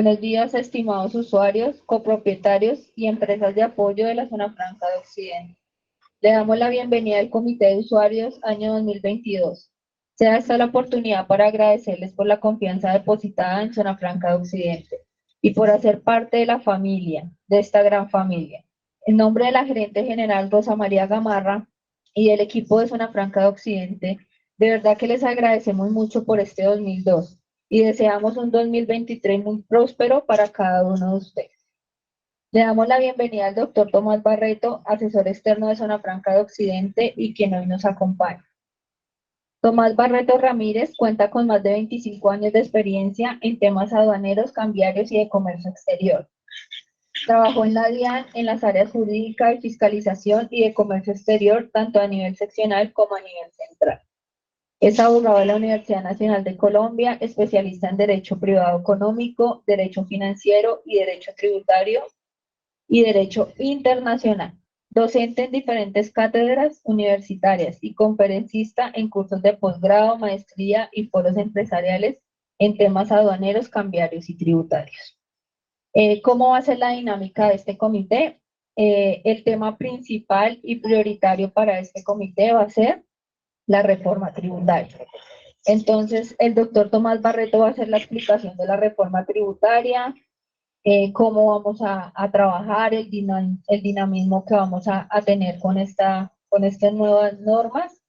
Buenos días, estimados usuarios, copropietarios y empresas de apoyo de la Zona Franca de Occidente. Le damos la bienvenida al Comité de Usuarios año 2022. Sea esta la oportunidad para agradecerles por la confianza depositada en Zona Franca de Occidente y por hacer parte de la familia, de esta gran familia. En nombre de la gerente general Rosa María Gamarra y del equipo de Zona Franca de Occidente, de verdad que les agradecemos mucho por este 2002 y deseamos un 2023 muy próspero para cada uno de ustedes. Le damos la bienvenida al doctor Tomás Barreto, asesor externo de Zona Franca de Occidente y quien hoy nos acompaña. Tomás Barreto Ramírez cuenta con más de 25 años de experiencia en temas aduaneros, cambiarios y de comercio exterior. Trabajó en la DIAN en las áreas jurídica y fiscalización y de comercio exterior, tanto a nivel seccional como a nivel central. Es abogado de la Universidad Nacional de Colombia, especialista en Derecho Privado Económico, Derecho Financiero y Derecho Tributario y Derecho Internacional. Docente en diferentes cátedras universitarias y conferencista en cursos de posgrado, maestría y foros empresariales en temas aduaneros, cambiarios y tributarios. ¿Cómo va a ser la dinámica de este comité? El tema principal y prioritario para este comité va a ser la reforma tributaria. Entonces, el doctor Tomás Barreto va a hacer la explicación de la reforma tributaria, cómo vamos a trabajar, el dinamismo que vamos a tener con estas nuevas normas.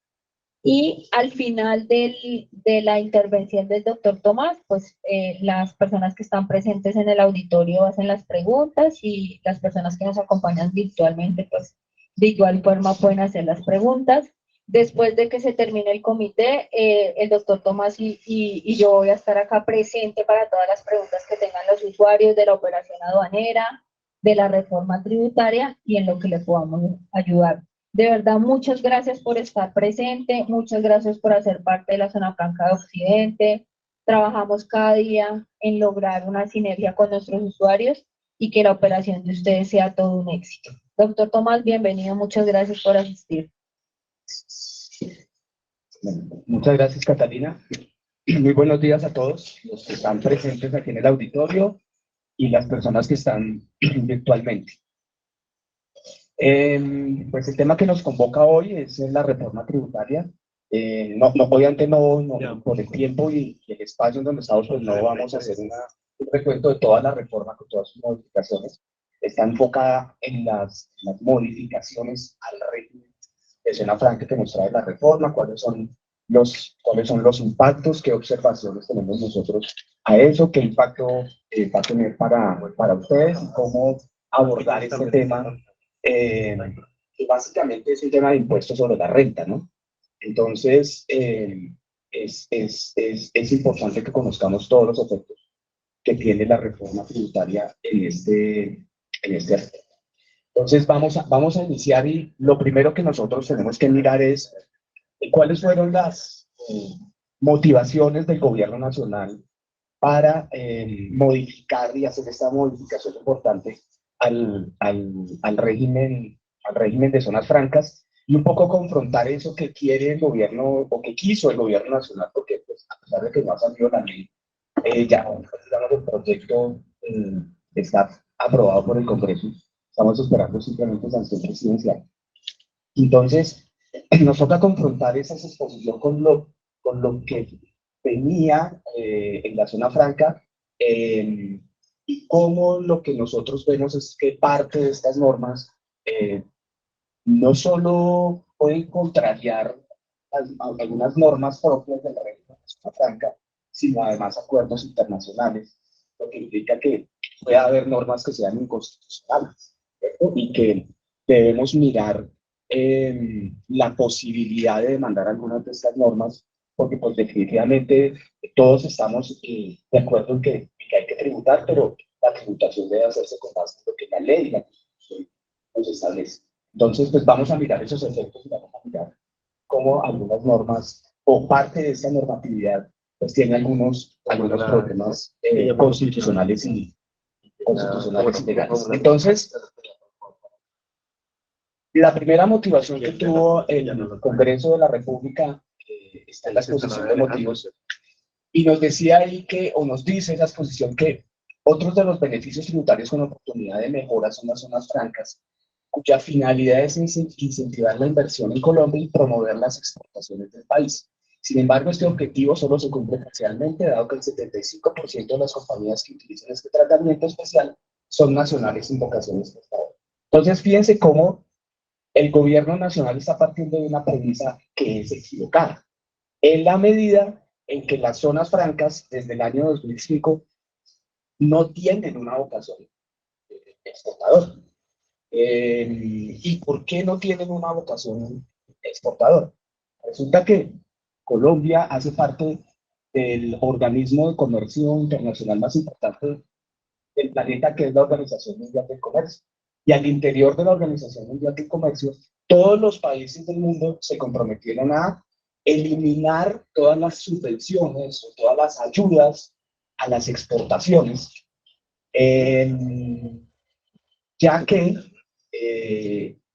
Y al final de la intervención del doctor Tomás, pues las personas que están presentes en el auditorio hacen las preguntas y las personas que nos acompañan virtualmente, pues de igual forma pueden hacer las preguntas. Después de que se termine el comité, el doctor Tomás y yo voy a estar acá presente para todas las preguntas que tengan los usuarios de la operación aduanera, de la reforma tributaria y en lo que le podamos ayudar. De verdad, muchas gracias por estar presente, muchas gracias por hacer parte de la Zona Franca de Occidente. Trabajamos cada día en lograr una sinergia con nuestros usuarios y que la operación de ustedes sea todo un éxito. Doctor Tomás, bienvenido, muchas gracias por asistir. Muchas gracias, Catalina. Muy buenos días a todos los que están presentes aquí en el auditorio y las personas que están virtualmente. Pues el tema que nos convoca hoy es la reforma tributaria. Obviamente por el tiempo y el espacio en donde estamos, pues no vamos a hacer un recuento de toda la reforma con todas sus modificaciones. Está enfocada en las modificaciones al régimen de Zona Franca que nos trae la reforma, cuáles son los impactos, qué observaciones tenemos nosotros a eso, qué impacto va a tener para ustedes y cómo abordar este tema. Que básicamente es un tema de impuestos sobre la renta, ¿no? Entonces, es importante que conozcamos todos los efectos que tiene la reforma tributaria en este aspecto. Entonces, vamos a iniciar y lo primero que nosotros tenemos que mirar es cuáles fueron las motivaciones del gobierno nacional para modificar y hacer esta modificación importante al régimen de zonas francas y un poco confrontar eso que quiere el gobierno o que quiso el gobierno nacional, porque pues, a pesar de que no ha salido la ley, ya digamos, el proyecto está aprobado por el Congreso, estamos esperando simplemente sanción presidencial. Entonces, nos toca confrontar esa exposición con lo que venía en la zona franca y cómo lo que nosotros vemos es que parte de estas normas no solo pueden contrariar algunas normas propias de la régimen de la zona franca, sino además acuerdos internacionales, lo que implica que puede haber normas que sean inconstitucionales, ¿cierto? Y que debemos mirar la posibilidad de demandar algunas de estas normas, porque pues definitivamente todos estamos de acuerdo en que hay que tributar, pero la tributación debe hacerse con base en lo que la ley y la Constitución nos establece. Entonces, pues vamos a mirar esos efectos y vamos a mirar cómo algunas normas o parte de esta normatividad pues tiene algunos problemas constitucionales y legales. Entonces, la primera motivación que tuvo el Congreso de la República está en la exposición de motivos y nos decía ahí que, o nos dice esa exposición que Otros de los beneficios tributarios con oportunidad de mejora son las zonas francas, cuya finalidad es incentivar la inversión en Colombia y promover las exportaciones del país. Sin embargo, este objetivo solo se cumple parcialmente, dado que el 75% de las compañías que utilizan este tratamiento especial son nacionales sin vocación exportadora. Entonces, fíjense cómo el gobierno nacional está partiendo de una premisa que es equivocada. En la medida en que las zonas francas, desde el año 2005, no tienen una vocación exportadora. ¿Y por qué no tienen una vocación exportadora? Resulta que Colombia hace parte del organismo de comercio internacional más importante del planeta, que es la Organización Mundial del Comercio. Y al interior de la Organización Mundial del Comercio, todos los países del mundo se comprometieron a eliminar todas las subvenciones o todas las ayudas a las exportaciones, ya que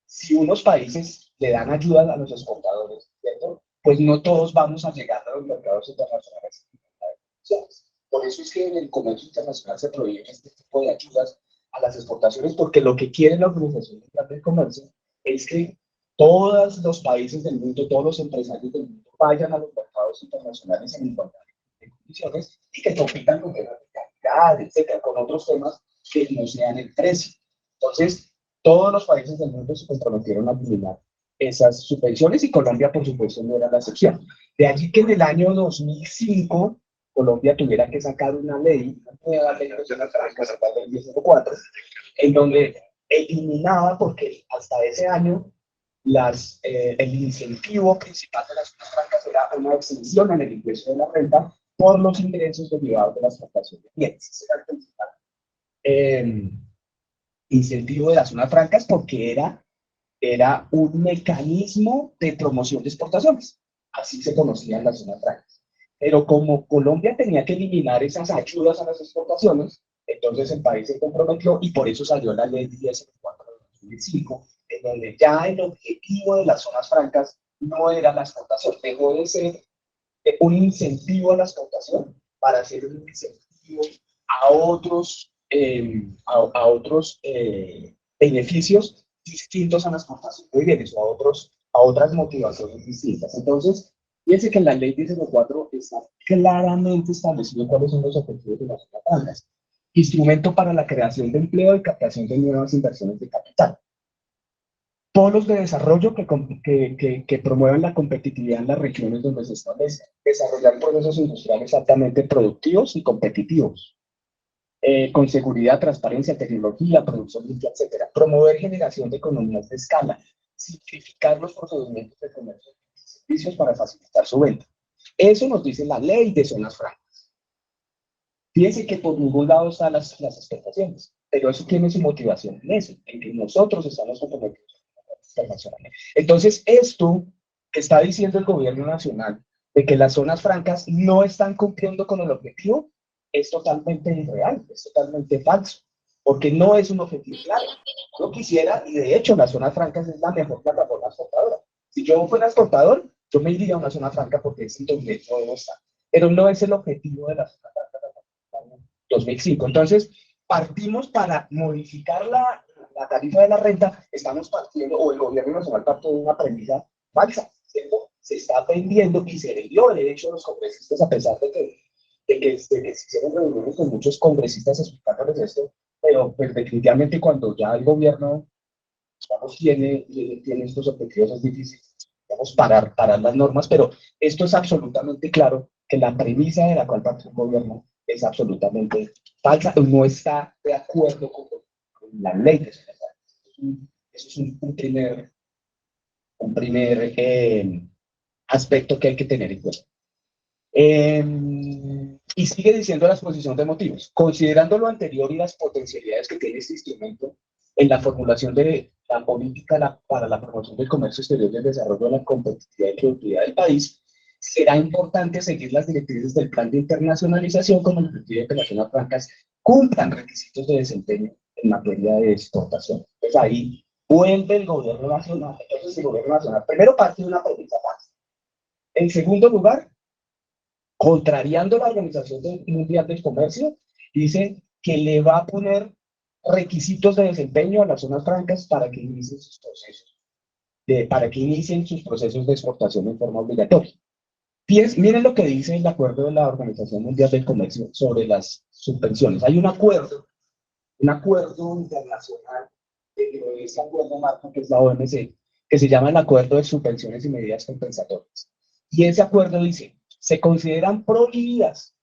si unos países le dan ayuda a los exportadores, ¿cierto? Pues no todos vamos a llegar a los mercados internacionales. Por eso es que en el comercio internacional se prohíben este tipo de ayudas a las exportaciones, porque lo que quiere la Organización Mundial del Comercio es que todos los países del mundo, todos los empresarios del mundo vayan a los mercados internacionales en igualdad de condiciones y que compitan con temas de calidad, etcétera, con otros temas que no sean el precio. Entonces, todos los países del mundo se comprometieron a eliminar esas subvenciones y Colombia, por supuesto, no era la excepción. De allí que en el año 2005 Colombia tuviera que sacar una ley, una nueva ley nacional del 1004, en donde eliminaba, porque hasta ese año el incentivo principal de las zonas francas era una exención en el ingreso de la renta por los ingresos derivados de la exportación de bienes. Ese era el principal incentivo de las zonas francas, porque era un mecanismo de promoción de exportaciones. Así se conocían las zonas francas. Pero como Colombia tenía que eliminar esas ayudas a las exportaciones, entonces el país se comprometió y por eso salió la ley 1004 de 2005, en donde ya el objetivo de las zonas francas no era la exportación, dejó de ser un incentivo a la exportación para hacer un incentivo a otros beneficios distintos a la exportación de bienes o a otras motivaciones distintas. Entonces, fíjense que en la ley 1004 está claramente establecido cuáles son los objetivos de las zonas francas. Instrumento para la creación de empleo y captación de nuevas inversiones de capital. Polos de desarrollo que promuevan la competitividad en las regiones donde se establece. Desarrollar procesos industriales altamente productivos y competitivos. Con seguridad, transparencia, tecnología, producción limpia, etcétera. Promover generación de economías de escala. Simplificar los procedimientos de comercio y servicios para facilitar su venta. Eso nos dice la ley de zonas francas. Fíjense que por ningún lado están las exportaciones, pero eso tiene su motivación en eso, en que nosotros estamos comprometidos internacionales. Entonces, esto que está diciendo el gobierno nacional de que las zonas francas no están cumpliendo con el objetivo es totalmente irreal, es totalmente falso, porque no es un objetivo claro. Yo quisiera, y de hecho las zonas francas es la mejor plataforma exportadora. Si yo fuera exportador, yo me iría a una zona franca porque es en donde yo debo estar. Pero no es el objetivo de la zona franca 2005. Entonces, partimos para modificar la tarifa de la renta, estamos partiendo, o el gobierno nacional partió de una premisa falsa, ¿cierto? Se está vendiendo y se vendió, de hecho, los congresistas, a pesar de que se hicieron reuniones con muchos congresistas explicándoles esto, pero pues, definitivamente cuando ya el gobierno, digamos, tiene estos objetivos, es difícil, digamos, parar las normas, pero esto es absolutamente claro que la premisa de la cual parte el gobierno es absolutamente falsa, no está de acuerdo con la ley de seguridad. Eso es un primer aspecto que hay que tener en cuenta. Y sigue diciendo la exposición de motivos. Considerando lo anterior y las potencialidades que tiene este instrumento en la formulación de la política para la promoción del comercio exterior y el desarrollo de la competitividad y productividad del país, será importante seguir las directrices del plan de internacionalización con el objetivo de que las zonas francas cumplan requisitos de desempeño en materia de exportación. Entonces ahí vuelve el gobierno nacional. Entonces el gobierno nacional primero parte de una premisa falsa. En segundo lugar, contrariando la Organización Mundial del Comercio, dice que le va a poner requisitos de desempeño a las zonas francas para que inicien sus procesos, para que inicien sus procesos de exportación en forma obligatoria. Miren lo que dice el acuerdo de la Organización Mundial del Comercio sobre las subvenciones. Hay un acuerdo internacional, de ese acuerdo marco que es la OMC, que se llama el Acuerdo de Subvenciones y Medidas Compensatorias. Y ese acuerdo dice, se consideran prohibidas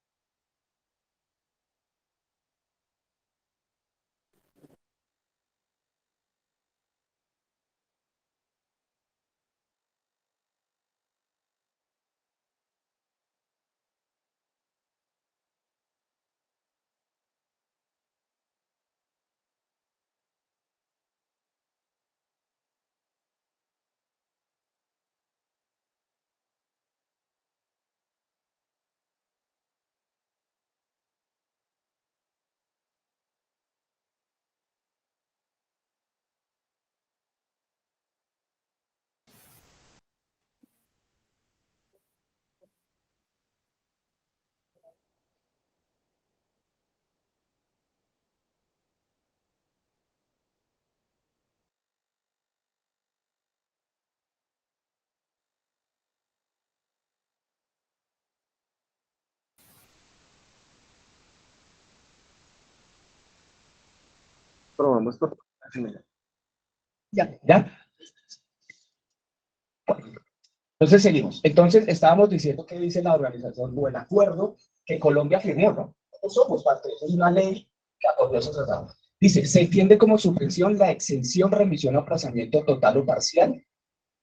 probamos por ya, ya. Entonces seguimos. Entonces estábamos diciendo que dice la organización o el acuerdo que Colombia firmó, ¿no? No somos parte, eso es una ley que acordó esos tratados. Dice, se entiende como subvención la exención, remisión o aplazamiento total o parcial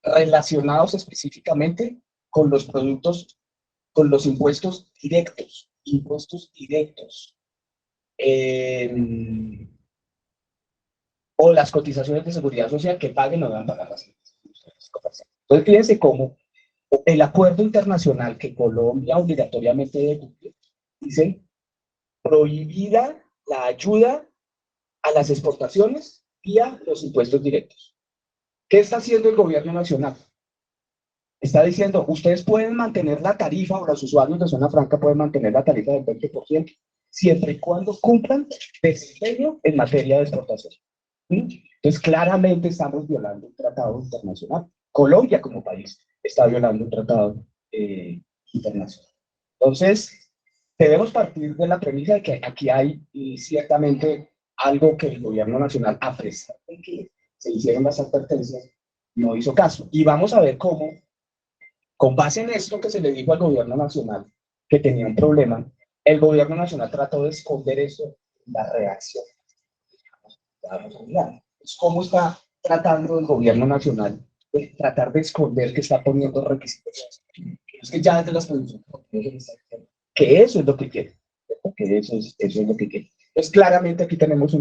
relacionados específicamente con los productos, con los impuestos directos, eh, o las cotizaciones de seguridad social que paguen o deban pagar las empresas. Entonces, fíjense cómo el acuerdo internacional que Colombia obligatoriamente debe cumplir dice prohibida la ayuda a las exportaciones y a los impuestos directos. ¿Qué está haciendo el gobierno nacional? Está diciendo, ustedes pueden mantener la tarifa, o los usuarios de zona franca pueden mantener la tarifa del 20%, siempre y cuando cumplan desempeño en materia de exportación. Entonces, claramente estamos violando un tratado internacional. Colombia, como país, está violando un tratado internacional. Entonces, debemos partir de la premisa de que aquí hay ciertamente algo que el gobierno nacional, a pesar de que se hicieron las advertencias, no hizo caso. Y vamos a ver cómo, con base en esto que se le dijo al gobierno nacional, que tenía un problema, el gobierno nacional trató de esconder eso, la reacción. Vamos a mirar. ¿Cómo está tratando el gobierno nacional de tratar de esconder que está poniendo requisitos? Es que ya desde las producciones, que eso es lo que quiere, que eso es lo que quiere. Entonces, claramente aquí tenemos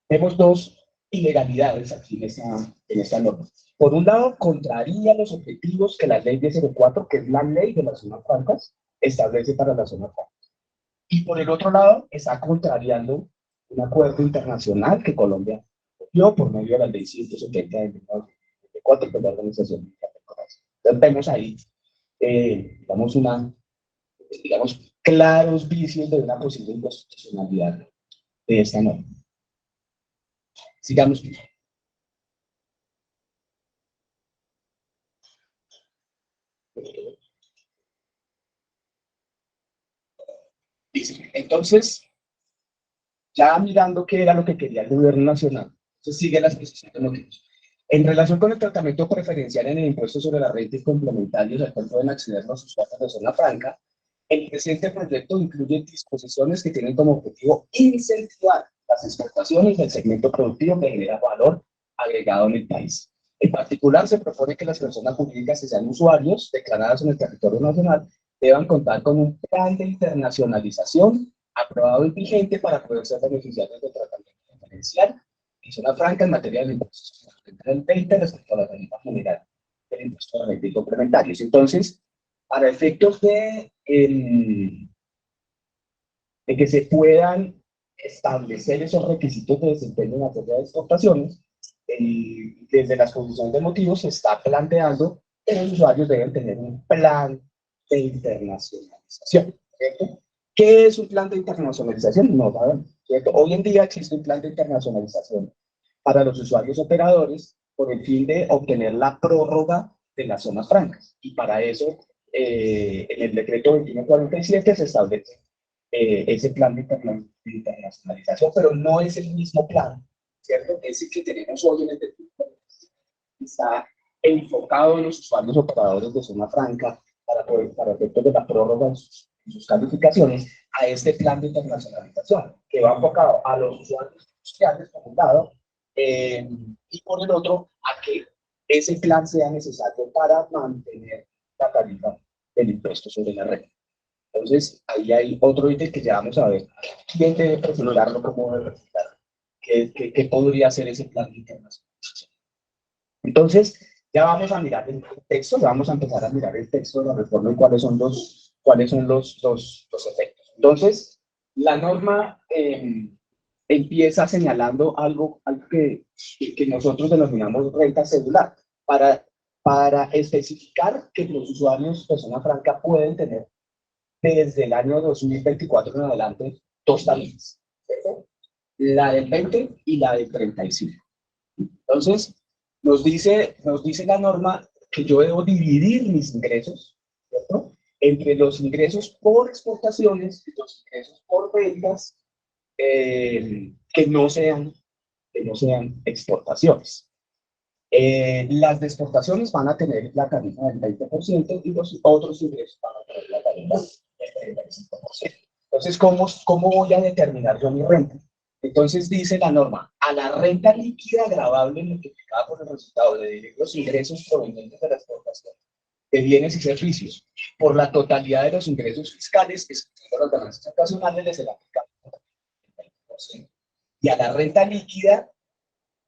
tenemos dos ilegalidades aquí en esta norma. Por un lado, contraría los objetivos que la ley 1004, que es la ley de las zonas francas, establece para las zonas francas. Y por el otro lado, está contrariando un acuerdo internacional que Colombia dio por medio de la ley 170 de 1994, que es la Organización Mundial del Comercio. Entonces vemos ahí, digamos, claros vicios de una posible inconstitucionalidad de esta norma. Sigamos. Dice, entonces, ya mirando qué era lo que quería el gobierno nacional, entonces sigue la exposición de motivos. En relación con el tratamiento preferencial en el impuesto sobre la renta y complementarios al cual pueden acceder los usuarios de zona franca, el presente proyecto incluye disposiciones que tienen como objetivo incentivar las exportaciones del segmento productivo que genera valor agregado en el país. En particular, se propone que las personas jurídicas que sean usuarios declaradas en el territorio nacional deban contar con un plan de internacionalización aprobado y vigente para poder ser beneficiarios del tratamiento diferencial en zona franca en materia de impuestos del 20 respecto a la tarifa general del impuesto a la renta y complementarios. Entonces, para efectos de que se puedan establecer esos requisitos de desempeño en materia de exportaciones, desde las exposición de motivos se está planteando que los usuarios deben tener un plan de internacionalización, ¿cierto? ¿Qué es un plan de internacionalización? No sabemos, ¿cierto? Hoy en día existe un plan de internacionalización para los usuarios operadores por el fin de obtener la prórroga de las zonas francas. Y para eso, en el decreto 2147 se establece ese plan de internacionalización, pero no es el mismo plan, ¿cierto? Es el que tenemos hoy en el decreto. Está enfocado en los usuarios operadores de zona franca para efectos de la prórroga en sus calificaciones a este plan de internacionalización, que va enfocado a los usuarios industriales, por un lado, y por el otro, a que ese plan sea necesario para mantener la tarifa del impuesto sobre la renta. Entonces, ahí hay otro ítem que ya vamos a ver. ¿Quién debe presentarlo? ¿Cómo debe presentarlo? ¿Qué podría ser ese plan de internacionalización? Entonces, ya vamos a mirar el texto, ya vamos a empezar a mirar el texto de la reforma y cuáles son los efectos. Entonces, la norma empieza señalando algo que nosotros denominamos renta celular, para especificar que los usuarios de zona franca pueden tener desde el año 2024 en adelante dos tarifas, ¿cierto? La del 20 y la del 35. Entonces, nos dice la norma que yo debo dividir mis ingresos, ¿cierto? Entre los ingresos por exportaciones y los ingresos por ventas que no sean exportaciones. Las de exportaciones van a tener la tarifa del 20% y los otros ingresos van a tener la tarifa del 35%. Entonces, ¿cómo voy a determinar yo mi renta? Entonces dice la norma, a la renta líquida gravable multiplicada por el resultado de los ingresos provenientes de la exportación de bienes y servicios por la totalidad de los ingresos fiscales, excluyendo las ganancias ocasionales, se le aplica el 20%. Y a la renta líquida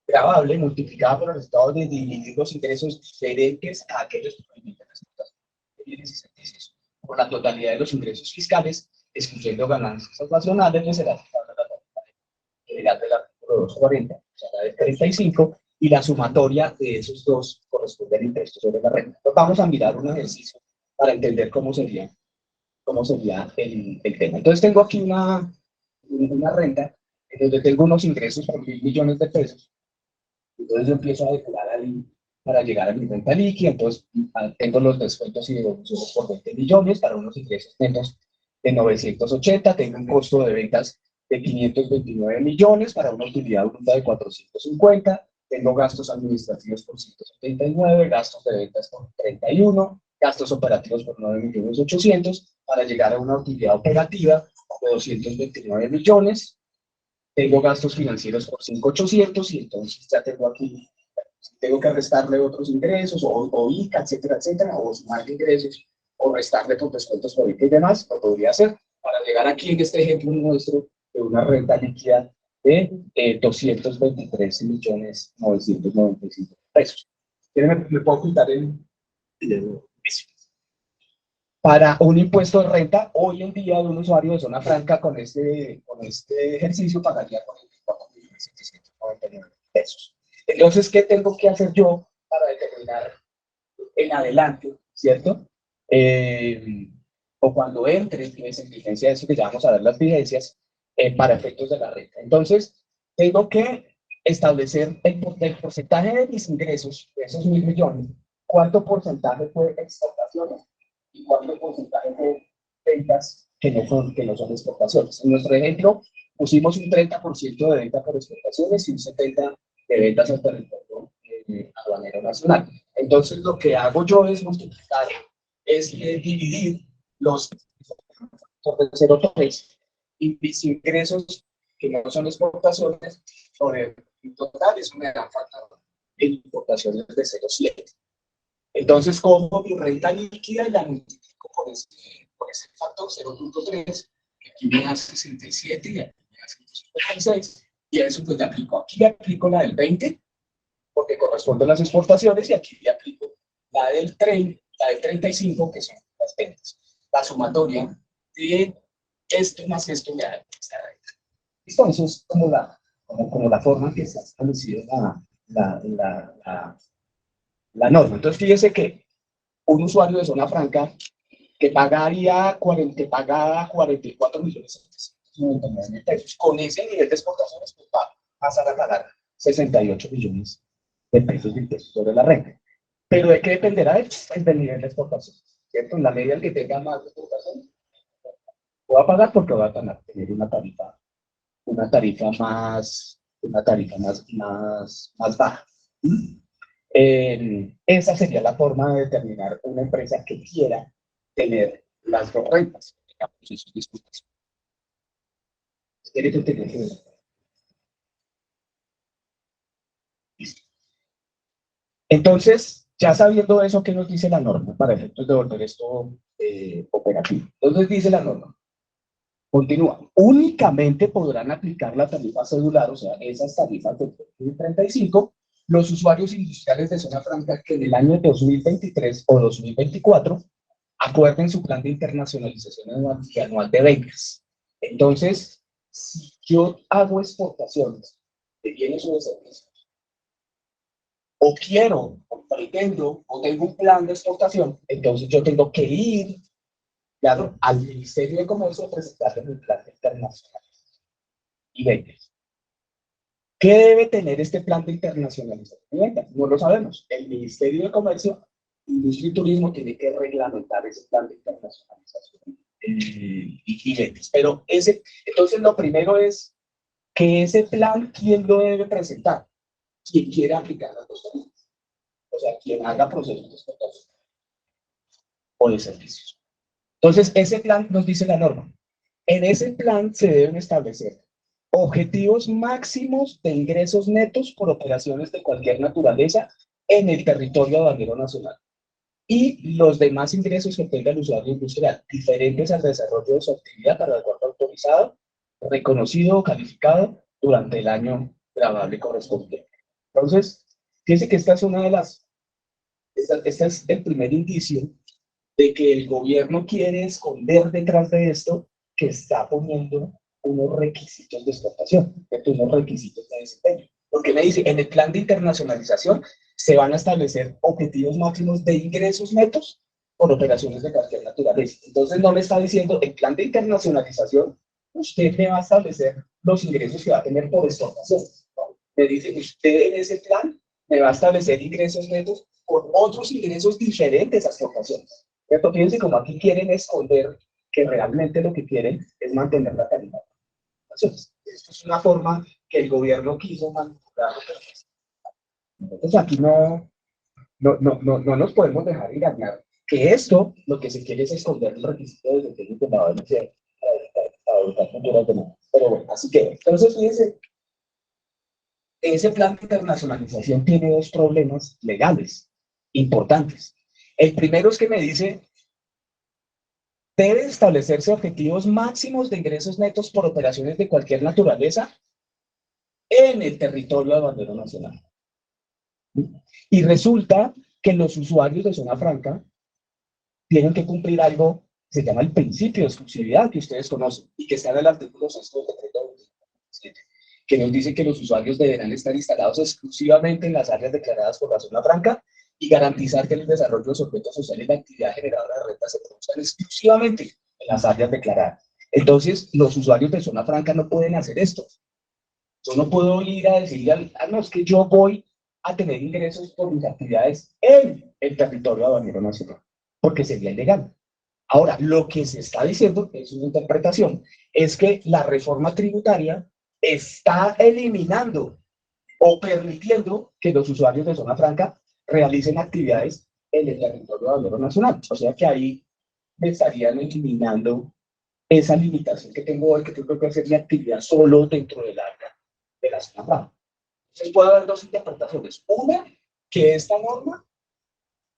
gravable multiplicada por el resultado de dividir los ingresos diferentes a aquellos provenientes de la exportación de bienes y servicios por la totalidad de los ingresos fiscales, excluyendo ganancias ocasionales, se le aplica la general del artículo 240, o sea, la del 35, y la sumatoria de esos dos corresponde al impuesto sobre la renta. Entonces vamos a mirar un ejercicio para entender cómo sería el tema. Entonces tengo aquí una renta en donde tengo unos ingresos por 1.000 millones de pesos. Entonces yo empiezo a depurar ahí para llegar a mi renta líquida. Entonces tengo los descuentos y devoluciones por 20 millones para unos ingresos netos de 980. Tengo un costo de ventas de 529 millones para una utilidad bruta de 450. Tengo gastos administrativos por 179, gastos de ventas por 31, gastos operativos por 9.800.000 para llegar a una utilidad operativa de 229 millones. Tengo gastos financieros por 5.800 y entonces ya tengo aquí, tengo que restarle otros ingresos o ICA, etcétera, etcétera, o sumar ingresos o restarle por descuentos por ICA y demás, lo podría hacer para llegar aquí en este ejemplo nuestro de una renta líquida de 223.995.000 pesos. ¿Me puedo quitar el para un impuesto de renta? Hoy en día un usuario de zona franca con este ejercicio pagaría 44.799 pesos. Entonces, ¿qué tengo que hacer yo para determinar en adelante, ¿cierto? O cuando entre en vigencia de eso, que ya vamos a ver las vigencias, para efectos de la renta. Entonces, tengo que establecer el porcentaje de mis ingresos, de esos 1.000 millones, cuánto porcentaje fue exportaciones y cuánto porcentaje fue ventas que no son exportaciones. En nuestro ejemplo, pusimos un 30% de venta por exportaciones y un 70% de ventas al territorio aduanero nacional. Entonces, lo que hago yo es multiplicar, es dividir los por 0.3 y mis ingresos que no son exportaciones sobre el total, eso me da factor en importaciones de 0.7. Entonces, cojo mi renta líquida y la multiplico por ese factor 0.3, que aquí me da 67 y aquí me da 156, y a eso pues le aplico. Aquí le aplico la del 20, porque corresponde a las exportaciones, y aquí le aplico la del 35, que son las ventas. La sumatoria de esto más esto me da esta renta. ¿Listo? Eso es como la forma que está establecida la norma. Entonces, fíjese que un usuario de zona franca que pagaría 44 millones 799 mil pesos. Con ese nivel de exportaciones, pues va a pasar a pagar 68 millones de pesos de impuestos sobre la renta. Pero ¿de qué dependerá? Pues del nivel de exportación, ¿cierto? En la medida en que tenga más exportación, va a pagar porque va a tener una tarifa más baja. Esa sería la forma de determinar una empresa que quiera tener las dos rentas. ¿Quiere que tenga que ver? Entonces, ya sabiendo eso, ¿qué nos dice la norma para efectos de volver esto operativo? Entonces dice la norma, continúa, únicamente podrán aplicar la tarifa cedular, o sea, esas tarifas del 2035, los usuarios industriales de zona franca que en el año 2023 o 2024 acuerden su plan de internacionalización anual de becas. Entonces, si yo hago exportaciones de bienes o de servicios, o quiero, o pretendo, o tengo un plan de exportación, entonces yo tengo que ir, claro, al Ministerio de Comercio a presentarle mi plan de internacionalización y becas. ¿Qué debe tener este plan de internacionalización? No lo sabemos. El Ministerio de Comercio, Industria y Turismo tiene que reglamentar ese plan de internacionalización y ventas. Pero entonces lo primero es que ese plan, ¿quién lo debe presentar? Quien quiera aplicar las dos tarifas. O sea, quien haga procesos de exportación o de servicios. Entonces, ese plan nos dice la norma. En ese plan se deben establecer objetivos máximos de ingresos netos por operaciones de cualquier naturaleza en el territorio aduanero nacional y los demás ingresos que tenga el usuario industrial, diferentes al desarrollo de su actividad para el cual autorizado, reconocido o calificado durante el año grabable correspondiente. Entonces, fíjense que esta es este es el primer indicio de que el gobierno quiere esconder detrás de esto que está poniendo unos requisitos de exportación, unos requisitos de desempeño. Porque me dice, en el plan de internacionalización se van a establecer objetivos máximos de ingresos netos por operaciones de cualquier naturaleza. Entonces no me está diciendo, el plan de internacionalización, usted me va a establecer los ingresos que va a tener por exportación. ¿No? Me dice, usted en ese plan me va a establecer ingresos netos con otros ingresos diferentes a exportaciones. ¿Cierto? Fíjense como aquí quieren esconder que realmente lo que quieren es mantener la tarifa. Entonces, esto es una forma que el gobierno quiso manipular. Entonces, aquí no nos podemos dejar engañar que esto lo que se quiere es esconder el requisito de desempeño que la OMC para educar futuras demandas. Pero bueno, así que, entonces, fíjense, ese plan de internacionalización tiene dos problemas legales importantes. El primero es que me dice deben establecerse objetivos máximos de ingresos netos por operaciones de cualquier naturaleza en el territorio aduanero nacional. Y resulta que los usuarios de zona franca tienen que cumplir algo que se llama el principio de exclusividad que ustedes conocen y que está en el artículo 6 del decreto 27, que nos dice que los usuarios deberán estar instalados exclusivamente en las áreas declaradas por la zona franca y garantizar que el desarrollo de su objeto social y la actividad generadora de renta se produzcan exclusivamente en las áreas declaradas. Entonces, los usuarios de zona franca no pueden hacer esto. Yo no puedo ir a decirle, no, es que yo voy a tener ingresos por mis actividades en el territorio aduanero nacional, porque sería ilegal. Ahora, lo que se está diciendo, que es una interpretación, es que la reforma tributaria está eliminando o permitiendo que los usuarios de zona franca realicen actividades en el territorio aduanero nacional. O sea que ahí me estarían eliminando esa limitación que tengo hoy, que tengo que hacer mi actividad solo dentro del área de la zona franca. Entonces puede haber dos interpretaciones. Una, que esta norma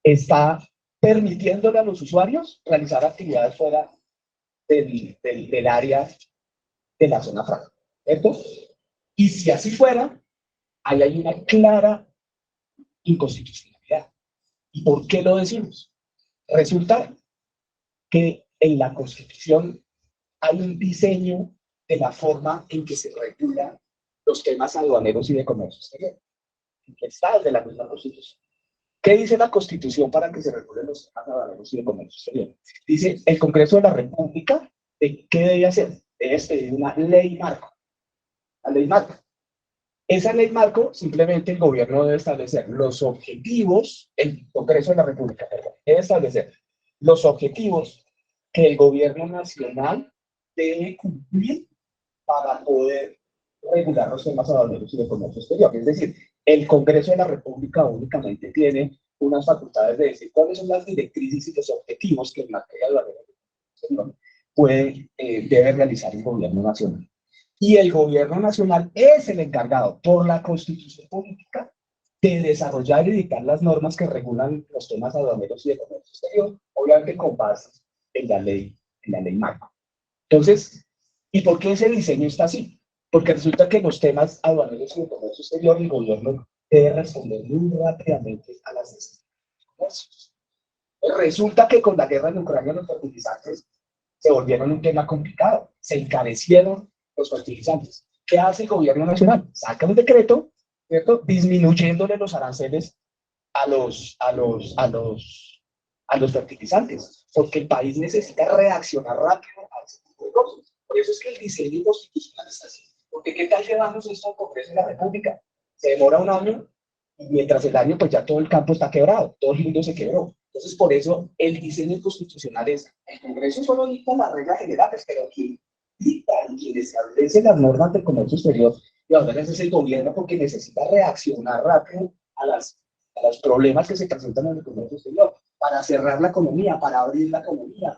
está permitiéndole a los usuarios realizar actividades fuera del área de la zona franca, ¿cierto? Y si así fuera, ahí hay una clara inconstitucionalidad. ¿Y por qué lo decimos? Resulta que en la Constitución hay un diseño de la forma en que se regulan los temas aduaneros y de comercio exterior, que está desde la misma Constitución. ¿Qué dice la Constitución para que se regulen los temas aduaneros y de comercio exterior? Dice, el Congreso de la República, ¿qué debe hacer? Debe expedir una ley marco. La ley marco. Esa ley marco, simplemente el gobierno debe establecer los objetivos, el Congreso de la República, perdón, debe establecer los objetivos que el gobierno nacional debe cumplir para poder regular los temas aduaneros y de comercio exterior. Es decir, el Congreso de la República únicamente tiene unas facultades de decir cuáles son las directrices y los objetivos que en materia aduanera y de comercio exterior debe realizar el gobierno nacional. Y el gobierno nacional es el encargado, por la Constitución política, de desarrollar y dictar las normas que regulan los temas aduaneros y de comercio exterior, obviamente con base en la ley marco. Entonces, ¿y por qué ese diseño está así? Porque resulta que los temas aduaneros y de comercio exterior, el gobierno debe responder muy rápidamente a las necesidades de comercio. Resulta que con la guerra en Ucrania los fertilizantes se volvieron un tema complicado, se encarecieron los fertilizantes. ¿Qué hace el gobierno nacional? Saca un decreto, ¿cierto? Disminuyéndole los aranceles a los fertilizantes, porque el país necesita reaccionar rápido a ese tipo de cosas. Por eso es que el diseño constitucional está así. Porque ¿qué tal llevamos esto al Congreso de la República? Se demora un año y mientras el año pues ya todo el campo está quebrado, todo el mundo se quebró. Entonces por eso el diseño constitucional es, el Congreso solo dicta las reglas generales, pero quien dicta y quien establece las normas del comercio exterior y ahora es el gobierno porque necesita reaccionar rápido a los problemas que se presentan en el comercio exterior, para cerrar la economía, para abrir la economía,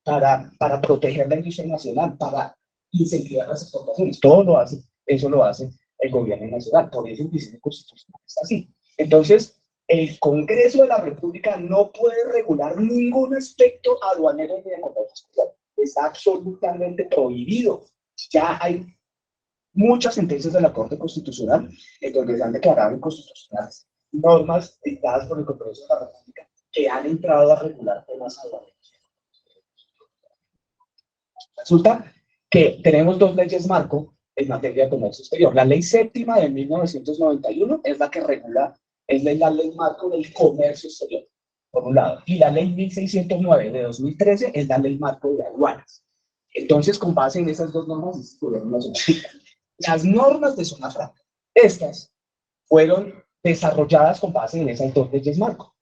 para proteger la industria nacional, para incentivar las exportaciones. Todo lo hace, eso lo hace el gobierno nacional. Por eso el diseño constitucional está así. Entonces, el Congreso de la República no puede regular ningún aspecto aduanero ni de comercio exterior. Está absolutamente prohibido. Ya hay muchas sentencias de la Corte Constitucional en donde se han declarado inconstitucionales normas dictadas por el Congreso de la República que han entrado a regular temas aduaneros. Resulta que tenemos dos leyes marco en materia de comercio exterior. La ley séptima de 1991 es la que regula, es la ley marco del comercio exterior, por un lado, y la ley 1609 de 2013 es la ley marco de aduanas. Entonces, con base en esas dos normas, las normas de zona franca, estas fueron desarrolladas con base en esas dos leyes marco.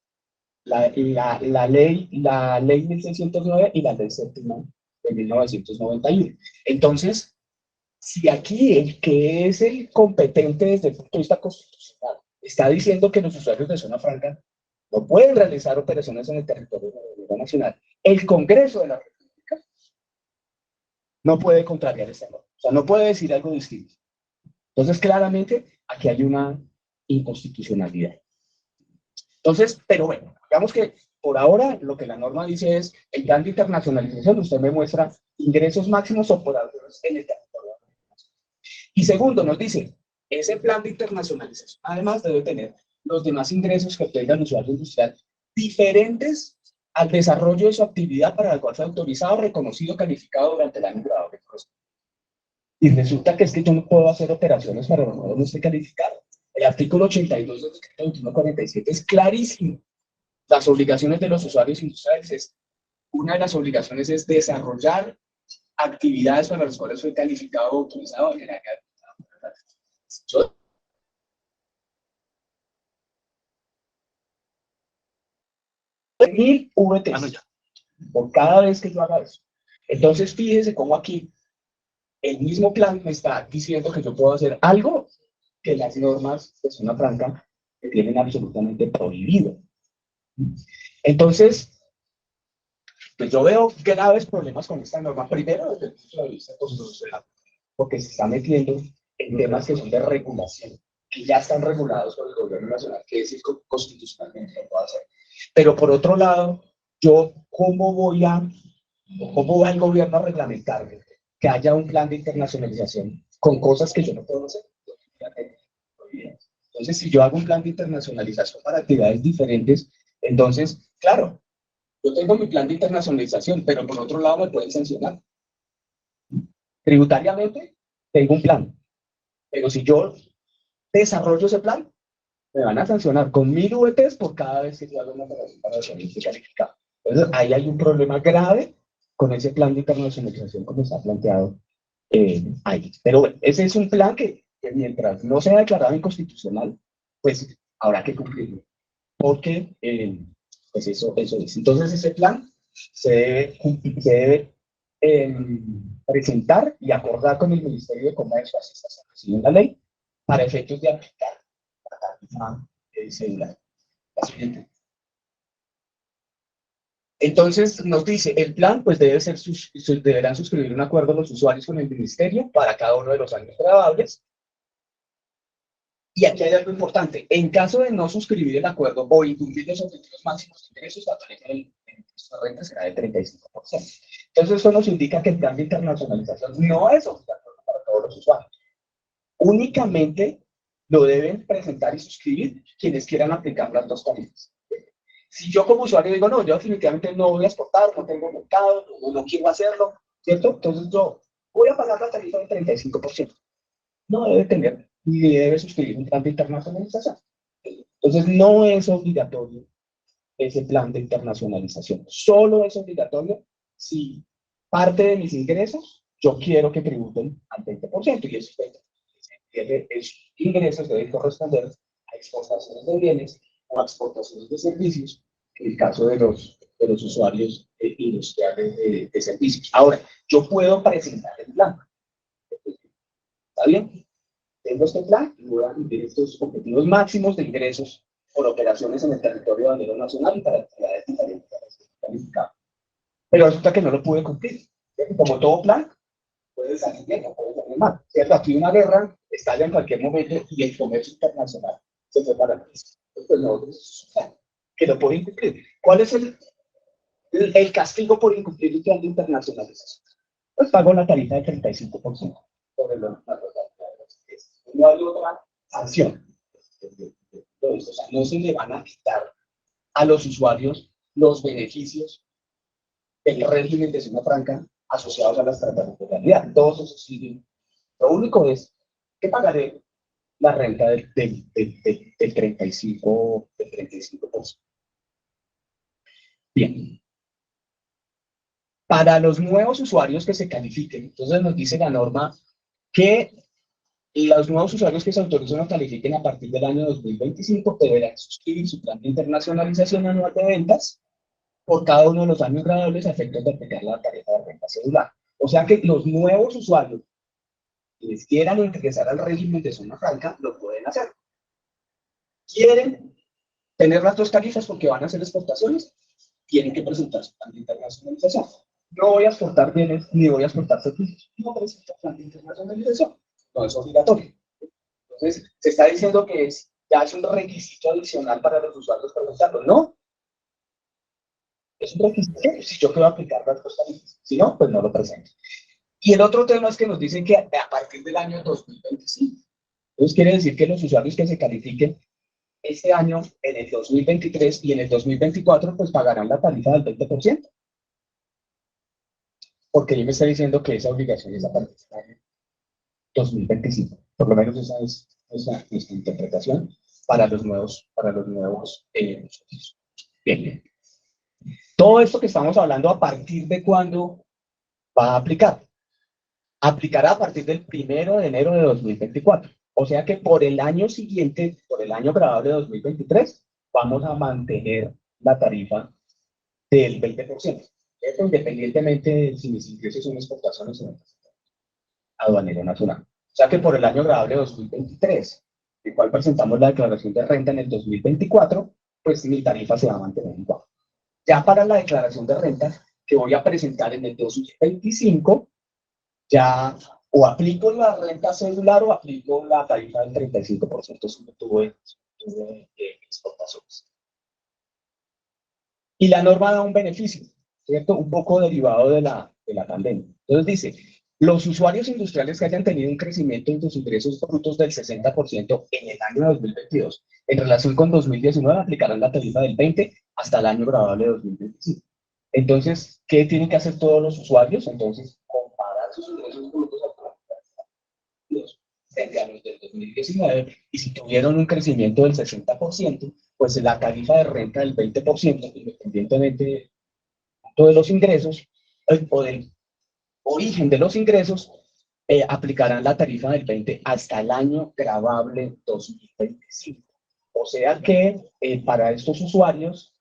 La ley 1609 y la ley séptima de 1991. Entonces, si aquí el que es el competente desde el punto de vista constitucional está diciendo que los usuarios de zona franca no pueden realizar operaciones en el territorio de la Unidad Nacional, el Congreso de la República no puede contrariar esta norma. O sea, no puede decir algo distinto. Entonces, claramente, aquí hay una inconstitucionalidad. Entonces, pero bueno, digamos que por ahora lo que la norma dice es, el plan de internacionalización, usted me muestra ingresos máximos operativos en el territorio. Y segundo, nos dice, ese plan de internacionalización además debe tener los demás ingresos que obtenga el usuario industrial diferentes al desarrollo de su actividad para el cual fue autorizado, reconocido, calificado durante el año grado de proceso. Y resulta que es que yo no puedo hacer operaciones para lo cual no esté calificado. El artículo 82 del decreto 2147 es clarísimo. Las obligaciones de los usuarios industriales una de las obligaciones es desarrollar actividades para las cuales fue calificado o autorizado en el área de 1000 VTs por cada vez que yo haga eso. Entonces, fíjese cómo aquí el mismo plan me está diciendo que yo puedo hacer algo que las normas de zona franca me tienen absolutamente prohibido. Entonces, pues yo veo graves problemas con esta norma. Primero, desde el punto de vista constitucional, porque se está metiendo en temas que son de regulación, que ya están regulados por el gobierno nacional, que es constitucionalmente lo puede hacer. Pero por otro lado, ¿cómo va el gobierno a reglamentar que haya un plan de internacionalización con cosas que yo no puedo hacer? Entonces, si yo hago un plan de internacionalización para actividades diferentes, entonces, claro, yo tengo mi plan de internacionalización, pero por otro lado me pueden sancionar. Tributariamente, tengo un plan, pero si yo desarrollo ese plan, me van a sancionar con 1000 VTs por cada vez que yo haga una operación para desarrollo calificado. Entonces, ahí hay un problema grave con ese plan de internacionalización como está planteado ahí. Pero bueno, ese es un plan que mientras no sea declarado inconstitucional, pues habrá que cumplirlo. Porque, pues eso es. Entonces, ese plan se debe presentar y acordar con el Ministerio de Comercio, así está establecido en la ley, para efectos de aplicar la tarifa celular. La siguiente. Entonces nos dice, el plan pues deberán suscribir un acuerdo los usuarios con el ministerio para cada uno de los años grabables. Y aquí hay algo importante, en caso de no suscribir el acuerdo o incumplir los objetivos máximos de ingresos, la tarifa del impuesto de renta será de 35%. Entonces eso nos indica que el plan de internacionalización no es obligatorio para todos los usuarios. Únicamente lo deben presentar y suscribir quienes quieran aplicar las dos tarifas. Si yo como usuario digo, no, yo definitivamente no voy a exportar, no tengo mercado, no quiero hacerlo, ¿cierto? Entonces yo voy a pagar la tarifa del 35%. No debe tener ni debe suscribir un plan de internacionalización. Entonces no es obligatorio ese plan de internacionalización. Solo es obligatorio si parte de mis ingresos yo quiero que tributen al 20%, y esos 20% esos ingresos deben corresponder a exportaciones de bienes o a exportaciones de servicios, en el caso de los usuarios industriales de servicios. Ahora, yo puedo presentar el plan. ¿Está bien? Tengo este plan y voy a cumplir estos objetivos máximos de ingresos por operaciones en el territorio bandero nacional y para actividades diferentes calificadas. Pero resulta que no lo pude cumplir. Como todo plan, puede salir bien o puede salir mal. ¿Cierto? Aquí una guerra estalla en cualquier momento y el comercio internacional se fue para el piso. Pues no, es un plan que lo puede incumplir. ¿Cuál es el castigo por incumplir el plan de internacionalización? Pues pago la tarifa de 35% sobre la no hay otra sanción. O sea, no se le van a quitar a los usuarios los beneficios del régimen de zona franca asociados a las transnacionalidades. Todos esos siguen. Lo único es que pagaré la renta del 35%. Bien. Para los nuevos usuarios que se califiquen, entonces nos dice la norma que los nuevos usuarios que se autoricen o califiquen a partir del año 2025 deberán suscribir su plan de internacionalización anual de ventas por cada uno de los años graduables a efectos de aplicar la tarifa de renta celular. O sea que los nuevos usuarios que quieran ingresar al régimen de zona franca lo pueden hacer. ¿Quieren tener las dos tarifas porque van a hacer exportaciones? Tienen que presentar su plan de internacionalización. No voy a exportar bienes ni voy a exportar servicios. No presento plan de internacionalización. No es obligatorio. Entonces, se está diciendo que ya es un requisito adicional para los usuarios preguntarlo. No, es un requisito si yo quiero aplicar las dos tarifas. Si no, pues no lo presento. Y el otro tema es que nos dicen que a partir del año 2025. Entonces, quiere decir que los usuarios que se califiquen este año, en el 2023 y en el 2024, pues pagarán la tarifa del 20%. Porque yo me está diciendo que esa obligación es a partir del año 2025. Por lo menos esa es nuestra interpretación para los nuevos usuarios. Bien. Todo esto que estamos hablando, ¿a partir de cuándo va a aplicar? Aplicará a partir del 1 de enero de 2024. O sea que por el año siguiente, por el año grabable de 2023, vamos a mantener la tarifa del 20%. Esto independientemente de si mis ingresos son exportaciones o ventas aduanero nacional. O sea que por el año grabable 2023, el cual presentamos la declaración de renta en el 2024, pues mi tarifa se va a mantener igual. Ya para la declaración de renta que voy a presentar en el 2025, ya o aplico la renta celular o aplico la tarifa del 35% si no tuve exportaciones. Y la norma da un beneficio, ¿cierto? Un poco derivado de la pandemia. Entonces dice, los usuarios industriales que hayan tenido un crecimiento en sus ingresos brutos del 60% en el año 2022, en relación con 2019, aplicarán la tarifa del 20 hasta el año grabable de 2025. Entonces, ¿qué tienen que hacer todos los usuarios? Entonces, comparar sus ingresos brutos a frente a los del 2019, y si tuvieron un crecimiento del 60%, pues la tarifa de renta del 20%, independientemente de los ingresos o del origen de los ingresos, aplicarán la tarifa del 20 hasta el año gravable 2025. O sea que para estos usuarios,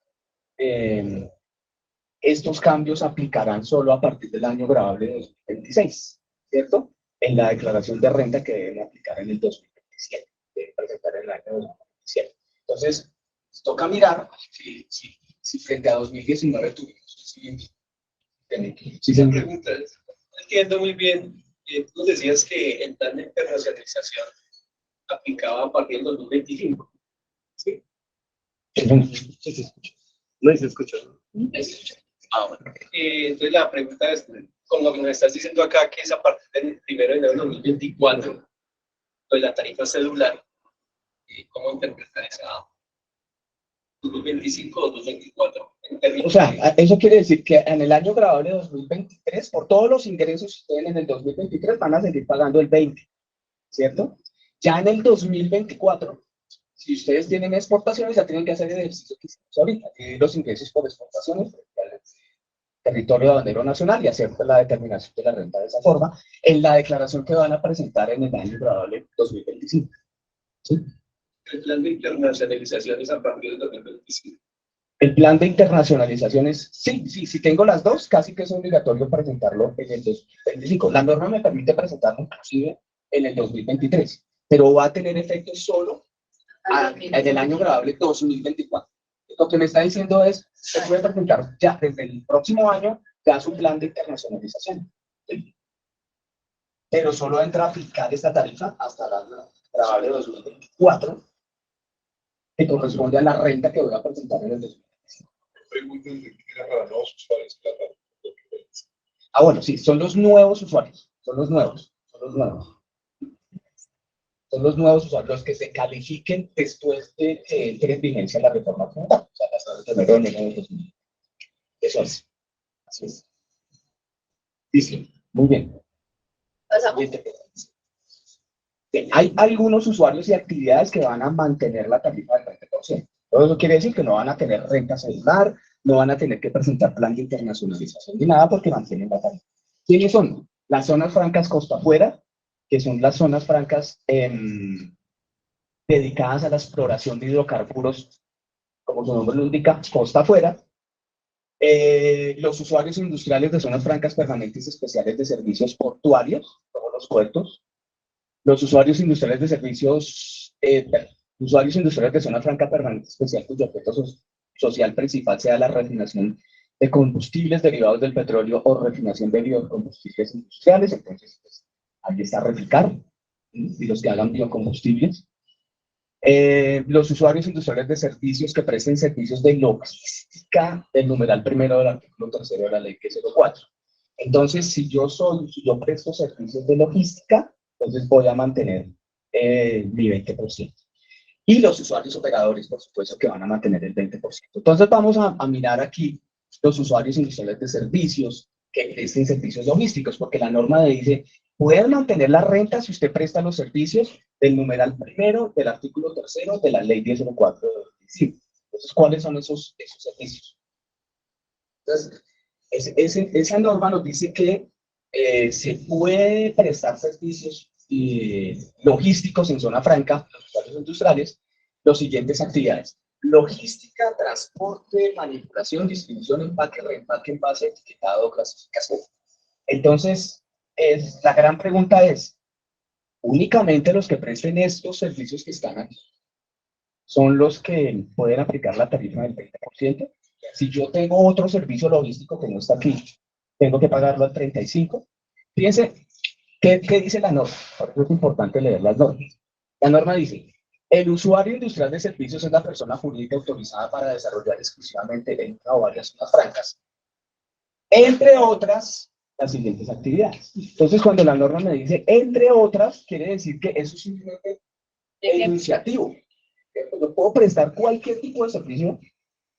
estos cambios aplicarán solo a partir del año gravable de 2026, ¿cierto? En la declaración de renta que deben aplicar en el 2027, deben presentar en el año 2027. Entonces, toca mirar si frente a 2019 tuvimos. Sí, se pregunta, no entiendo muy bien. Tú decías que el plan de internacionalización aplicaba a partir del 2025. ¿Sí? No se escucha. Ah, bueno. Entonces la pregunta es, con lo que nos estás diciendo acá, que es a partir del 1 de enero de 2024, pues la tarifa celular, ¿cómo interpretar esa 2025 o 2024? O sea, eso quiere decir que en el año grabable de 2023, por todos los ingresos que tienen en el 2023, van a seguir pagando el 20, ¿cierto? Ya en el 2024, si ustedes tienen exportaciones, ya tienen que hacer el ejercicio que hicimos ahorita, los ingresos por exportaciones al territorio aduanero nacional y hacer la determinación de la renta de esa forma en la declaración que van a presentar en el año grabable 2025. ¿Sí? El plan de internacionalización es a partir del 2025. El plan de internacionalización es, sí, tengo las dos, casi que es obligatorio presentarlo en el 2025. La norma me permite presentarlo inclusive en el 2023, pero va a tener efecto solo en el año grabable 2024. Lo que me está diciendo es, se puede presentar ya desde el próximo año ya su plan de internacionalización. ¿Sí? Pero solo entra a aplicar esta tarifa hasta la grabable 2024, que corresponde a la renta que voy a presentar en el 2025. Preguntas de que era para nuevos usuarios. Ah, bueno, sí, son los nuevos usuarios, son los nuevos usuarios, los que se califiquen después de que entre en vigencia la reforma tributaria, o sea, hasta el 1 de enero de 2000. Eso es, así es. Listo, muy bien. Pasamos. Bien, hay algunos usuarios y actividades que van a mantener la tarifa del 20%. Todo eso quiere decir que no van a tener renta celular, no van a tener que presentar plan de internacionalización ni nada porque mantienen la tarifa. ¿Quiénes son? Las zonas francas costa afuera, que son las zonas francas dedicadas a la exploración de hidrocarburos, como su nombre lo indica, costa afuera. Los usuarios industriales de zonas francas permanentes especiales de servicios portuarios, como los puertos. Los usuarios industriales de servicios, usuarios industriales de zona franca permanente especial, cuyo objeto social principal sea la refinación de combustibles derivados del petróleo o refinación de biocombustibles industriales. Entonces, pues, ahí está Reficar, y los que hagan biocombustibles. Los usuarios industriales de servicios que presten servicios de logística, del numeral primero del artículo 3º de la ley que es 04. Entonces, si yo presto servicios de logística, entonces voy a mantener mi 20%. Y los usuarios operadores, por supuesto, que van a mantener el 20%. Entonces, vamos a mirar aquí los usuarios industriales de servicios que presten servicios logísticos, porque la norma dice, pueden mantener la renta si usted presta los servicios del numeral primero del artículo 3º de la ley 1004 de 2005. Entonces, ¿cuáles son esos servicios? Entonces, esa norma nos dice que se puede prestar servicios logísticos en zona franca, los usuarios industriales, las siguientes actividades: logística, transporte, manipulación, distribución, empaque, reempaque, envase, etiquetado, clasificación. Entonces, la gran pregunta es, ¿únicamente los que presten estos servicios que están aquí son los que pueden aplicar la tarifa del 20%? Si yo tengo otro servicio logístico que no está aquí, tengo que pagarlo al 35%. Fíjense, ¿qué dice la norma? Por eso es importante leer las normas. La norma dice, el usuario industrial de servicios es la persona jurídica autorizada para desarrollar exclusivamente en una o varias zonas francas, entre otras, las siguientes actividades. Entonces, cuando la norma me dice entre otras, quiere decir que eso es simplemente enunciativo. Yo puedo prestar cualquier tipo de servicio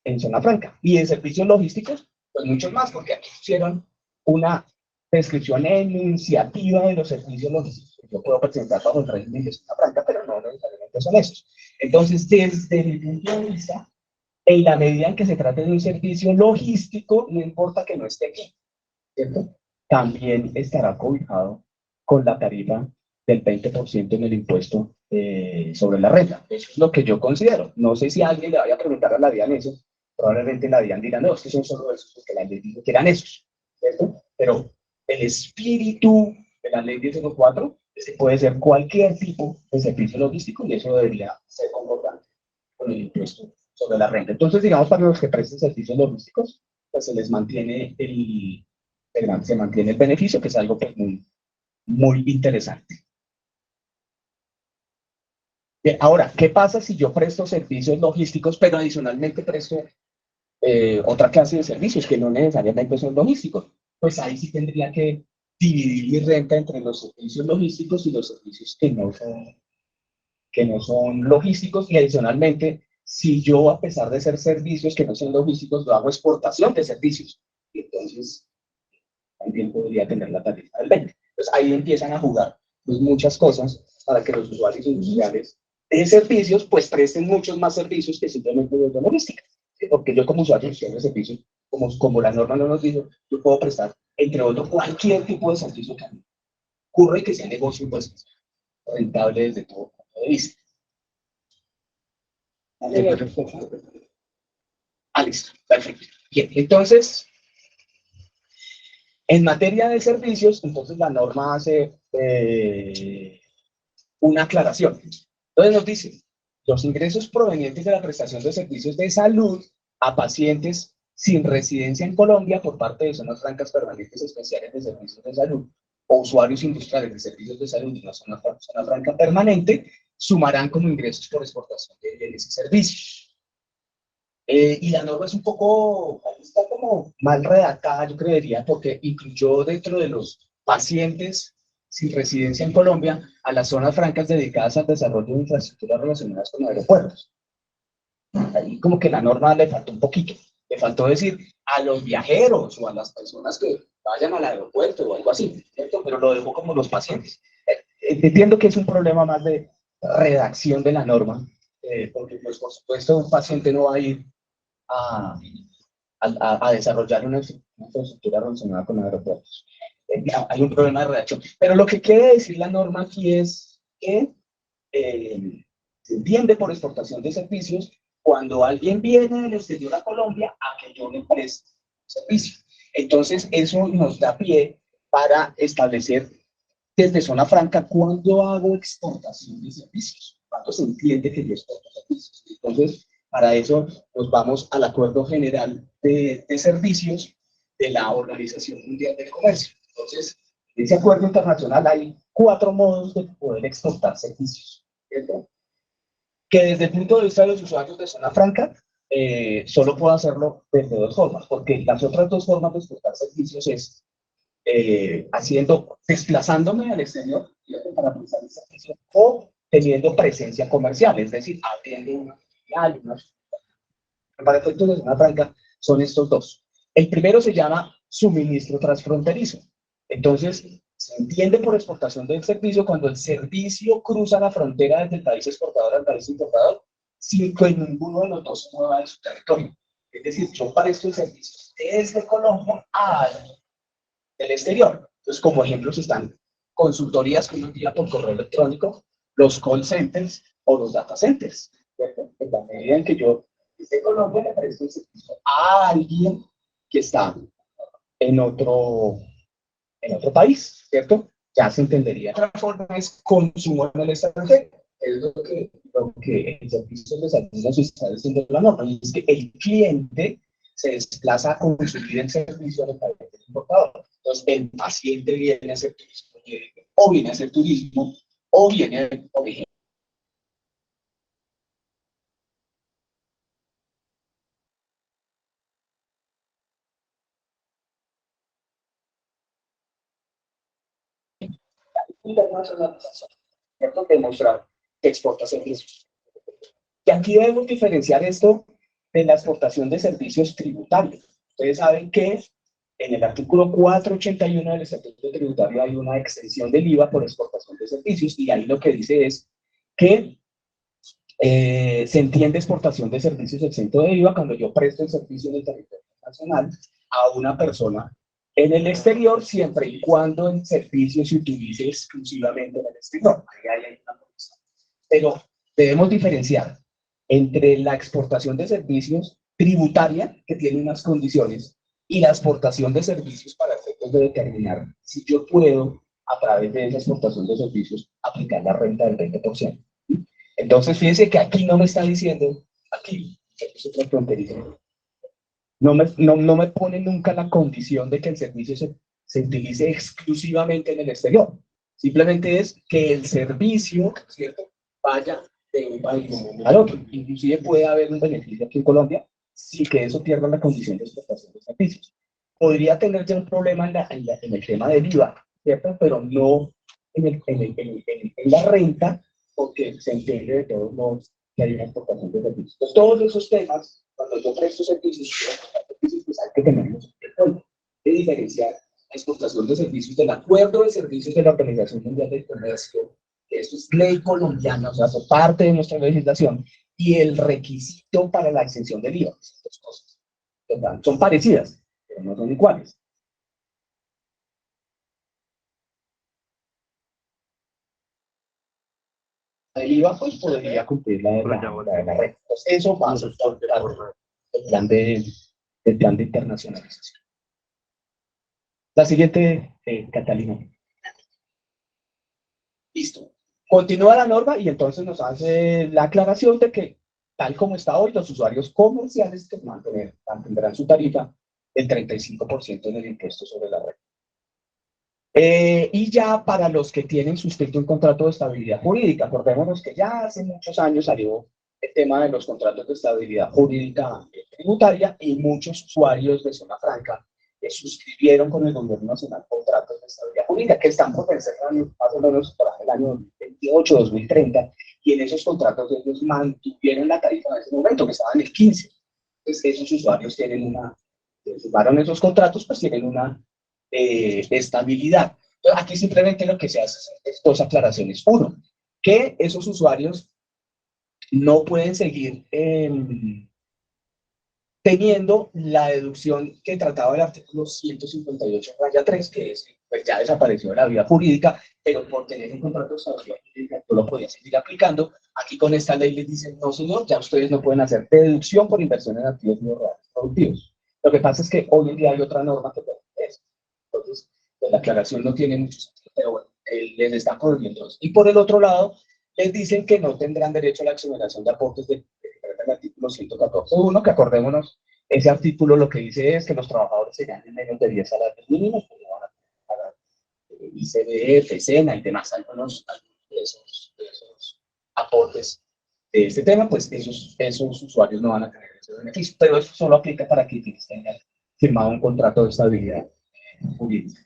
en zona franca. Y en servicios logísticos, pues muchos más, porque aquí hicieron una descripción enunciativa de los servicios logísticos que yo puedo presentar bajo el régimen de zona franca, pero no necesariamente son esos. Entonces, desde mi punto de vista, en la medida en que se trate de un servicio logístico, no importa que no esté aquí, ¿cierto? También estará cobijado con la tarifa del 20% en el impuesto sobre la renta. Eso es lo que yo considero. No sé si alguien le vaya a preguntar a la DIAN eso, probablemente la DIAN dirá, no, es que son solo esos, porque la ley dijo que eran esos, ¿cierto? Pero el espíritu de la ley 1004 es que puede ser cualquier tipo de servicio logístico y eso debería ser concordante con el impuesto sobre la renta. Entonces, digamos, para los que presten servicios logísticos, pues se les mantiene se mantiene el beneficio, que es algo pues, muy interesante. Bien, ahora, ¿qué pasa si yo presto servicios logísticos, pero adicionalmente presto otra clase de servicios que no necesariamente son logísticos? Pues ahí sí tendría que dividir mi renta entre los servicios logísticos y los servicios que no son logísticos, y adicionalmente, si yo, a pesar de ser servicios que no son logísticos, lo hago exportación de servicios, entonces también podría tener la tarifa del 20. Entonces ahí empiezan a jugar pues, muchas cosas para que los usuarios industriales de servicios pues presten muchos más servicios que simplemente de logística. ¿Sí? Porque yo como usuario de servicios, como la norma no nos dice, yo puedo prestar, entre otros, cualquier tipo de servicio que a mí ocurra y que sea negocio pues rentable desde todo punto de vista. Listo, perfecto. Bien, entonces, en materia de servicios, entonces la norma hace una aclaración. Entonces nos dice, los ingresos provenientes de la prestación de servicios de salud a pacientes sin residencia en Colombia por parte de zonas francas permanentes especiales de servicios de salud o usuarios industriales de servicios de salud en una zona franca permanente sumarán como ingresos por exportación de bienes y servicios. Y la norma es un poco, está como mal redactada, yo creería, porque incluyó dentro de los pacientes sin residencia en Colombia a las zonas francas dedicadas al desarrollo de infraestructuras relacionadas con aeropuertos. Ahí como que la norma le faltó un poquito. Le faltó decir a los viajeros o a las personas que vayan al aeropuerto o algo así, ¿cierto? Pero lo dejó como los pacientes. Entiendo que es un problema más de redacción de la norma, porque pues por supuesto un paciente no va a ir a desarrollar una infraestructura relacionada con aeropuertos. Hay un problema de redacción. Pero lo que quiere decir la norma aquí es que se entiende por exportación de servicios cuando alguien viene del exterior a Colombia a que yo le preste servicio. Entonces, eso nos da pie para establecer desde zona franca cuándo hago exportación de servicios, cuándo se entiende que yo exporto servicios. Entonces, para eso nos vamos al Acuerdo General de Servicios de la Organización Mundial del Comercio. Entonces, en ese acuerdo internacional hay 4 modos de poder exportar servicios, ¿cierto? Que desde el punto de vista de los usuarios de zona franca, solo puedo hacerlo de 2 formas, porque las otras 2 formas de exportar servicios es desplazándome al exterior para prestar el servicio o teniendo presencia comercial, es decir, abriendo una filial, para efectos de zona franca, son estos 2. El primero se llama suministro transfronterizo. Entonces, se entiende por exportación del servicio cuando el servicio cruza la frontera desde el país exportador al país importador sin que ninguno de los 2 se mueva de su territorio. Es decir, yo presto el servicio desde Colombia al exterior. Entonces, como ejemplos están consultorías que uno envía por correo electrónico, los call centers o los data centers, ¿cierto? En la medida en que yo desde Colombia le presto el servicio a alguien que está en otro país, ¿cierto? Ya se entendería. Otra forma es consumo en el extranjero. Es lo que el servicio de salud está diciendo la norma, y es que el cliente se desplaza a consumir el servicio del país del importador. Entonces, el paciente viene a hacer turismo, o viene a hacer turismo, o viene, por ejemplo, internacionalización, ¿cierto? Demostrar que exporta servicios. Y aquí debemos diferenciar esto de la exportación de servicios tributarios. Ustedes saben que En el artículo 481 del Estatuto Tributario hay una extensión del IVA por exportación de servicios, y ahí lo que dice es que se entiende exportación de servicios exento de IVA cuando yo presto el servicio en el territorio nacional a una persona en el exterior, siempre y cuando el servicio se utilice exclusivamente en el exterior. Ahí hay una cosa. Pero debemos diferenciar entre la exportación de servicios tributaria, que tiene unas condiciones, y la exportación de servicios para efectos de determinar si yo puedo, a través de esa exportación de servicios, aplicar la renta del 20%. Entonces, fíjense que aquí no me está diciendo, aquí, es otra fronteriza, no me pone nunca la condición de que el servicio se utilice exclusivamente en el exterior. Simplemente es que el servicio, ¿cierto?, vaya de un país al otro. Inclusive puede haber un beneficio aquí en Colombia sin que eso pierda la condición de exportación de servicios. Podría tener ya un problema en el tema del IVA, ¿cierto?, pero no en la renta, porque se entiende de todos modos que hay una exportación de servicios. Entonces, todos esos temas, cuando yo presto servicios, pues hay que tenerlos en cuenta. De diferenciar la exportación de servicios del acuerdo de servicios de la Organización Mundial del Comercio, que eso es ley colombiana, o sea, hace parte de nuestra legislación, y el requisito para la exención del IVA. Dos cosas, ¿verdad? Son parecidas, pero no son iguales. El IVA pues podría cumplir la de la red. Entonces, eso va a ser el plan de internacionalización. La siguiente, Catalina. Listo. Continúa la norma y entonces nos hace la aclaración de que, tal como está hoy, los usuarios comerciales que mantendrán su tarifa del 35% en el impuesto sobre la red. Y ya para los que tienen suscrito un contrato de estabilidad jurídica, acordémonos que ya hace muchos años salió el tema de los contratos de estabilidad jurídica tributaria, y muchos usuarios de zona franca suscribieron con el gobierno nacional contratos de estabilidad jurídica que están por vencer más o menos para el año 2028, 2030, y en esos contratos ellos mantuvieron la tarifa en ese momento, que estaba en el 15. Entonces esos usuarios tienen firmaron esos contratos, pues tienen una estabilidad. Entonces, aquí simplemente lo que se hace es dos aclaraciones. Uno, que esos usuarios no pueden seguir teniendo la deducción que trataba el artículo 158-3, que es, pues ya desapareció de la vida jurídica, pero por tener un contrato de estabilidad jurídica no lo podía seguir aplicando. Aquí con esta ley les dicen, no señor, ya ustedes no pueden hacer deducción por inversión en activos no reales productivos. Lo que pasa es que hoy en día hay otra norma que permite eso. Entonces, pues, la aclaración no tiene mucho sentido, pero bueno, les están corrigiendo eso. Y por el otro lado, les dicen que no tendrán derecho a la exoneración de aportes del artículo 114.1, que acordémonos, ese artículo lo que dice es que los trabajadores se ganen menos de 10 salarios mínimos, pues no van a pagar ICBF, SENA y demás, algunos de esos aportes de este tema, pues esos usuarios no van a tener ese beneficio, pero eso solo aplica para quienes tengan firmado un contrato de estabilidad jurídica.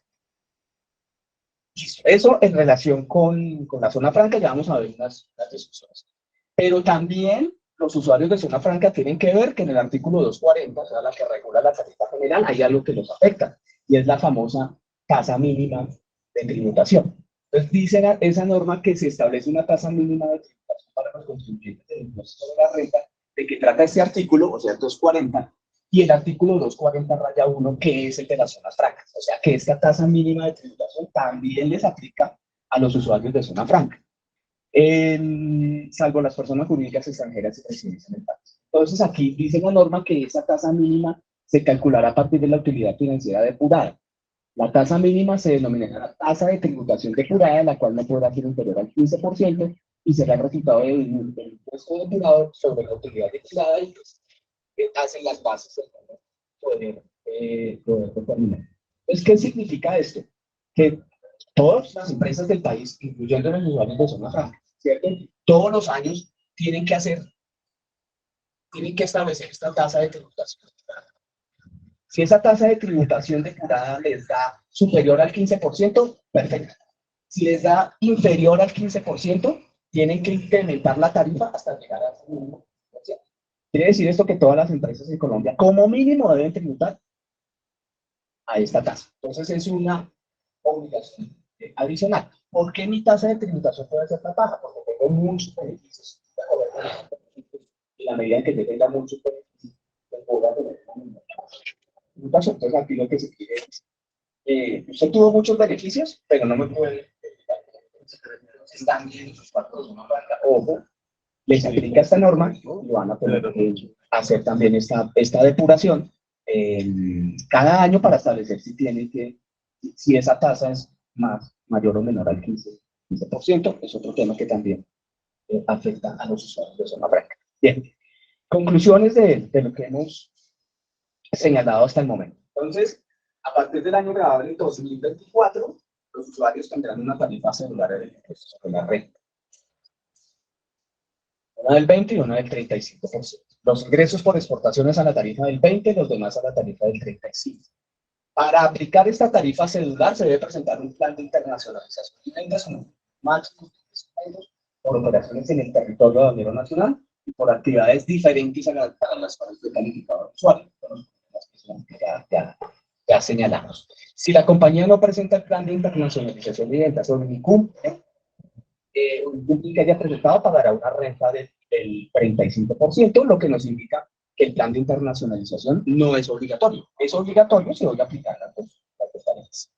Eso en relación con la zona franca, ya vamos a ver unas discusiones. Pero también los usuarios de zona franca tienen que ver que en el artículo 240, o sea, la que regula la tarifa general, hay algo que los afecta, y es la famosa tasa mínima de tributación. Entonces, dice esa norma que se establece una tasa mínima de tributación para los contribuyentes del impuesto sobre la renta, de que trata este artículo, o sea, el 240, y el artículo 240-1, que es el de las zonas francas. O sea, que esta tasa mínima de tributación también les aplica a los usuarios de zona franca, salvo las personas jurídicas extranjeras y residentes en el país. Entonces, aquí dice la norma que esa tasa mínima se calculará a partir de la utilidad financiera depurada. La tasa mínima se denominará la tasa de tributación depurada, la cual no podrá ser inferior al 15%, y será el resultado del impuesto depurado sobre la utilidad depurada, y pues, hacen las bases de poder determinar. Entonces, ¿qué significa esto? Que todas las empresas del país, incluyendo los usuarios de zona franca, ¿cierto?, todos los años tienen que establecer esta tasa de tributación. Si esa tasa de tributación depurada les da superior al 15%, perfecto. Si les da inferior al 15%, tienen que incrementar la tarifa hasta llegar al mínimo. Quiere decir esto que todas las empresas en Colombia, como mínimo, deben tributar a esta tasa. Entonces es una obligación adicional. ¿Por qué mi tasa de tributación puede ser tan baja? Porque tengo muchos beneficios. Y la medida en que yo tenga muchos beneficios, pues voy a tener tributación. Entonces aquí lo que se quiere es, usted tuvo muchos beneficios, pero no me puede están bien sus patrones, ojo, les aplica esta norma y van a poder hacer también esta depuración cada año para establecer si tienen que, si esa tasa es mayor o menor al 15%, es otro tema que también afecta a los usuarios de zona franca. Bien, conclusiones de lo que hemos señalado hasta el momento. Entonces, a partir del año grabable 2024, los usuarios tendrán una tarifa celular de impuesto sobre la renta. Una del 20 y una del 35%. Los ingresos por exportaciones a la tarifa del 20, los demás a la tarifa del 35%. Para aplicar esta tarifa celular se debe presentar un plan de internacionalización de ventas máximo por operaciones en el territorio aduanero nacional y por actividades diferentes a las cuales fue calificado el usuario. Ya señalamos. Si la compañía no presenta el plan de internacionalización de ventas o ni cumple, un cumple que haya presentado pagará una renta del 35%, lo que nos indica que el plan de internacionalización no es obligatorio. Es obligatorio si voy a aplicar las dos tarifas.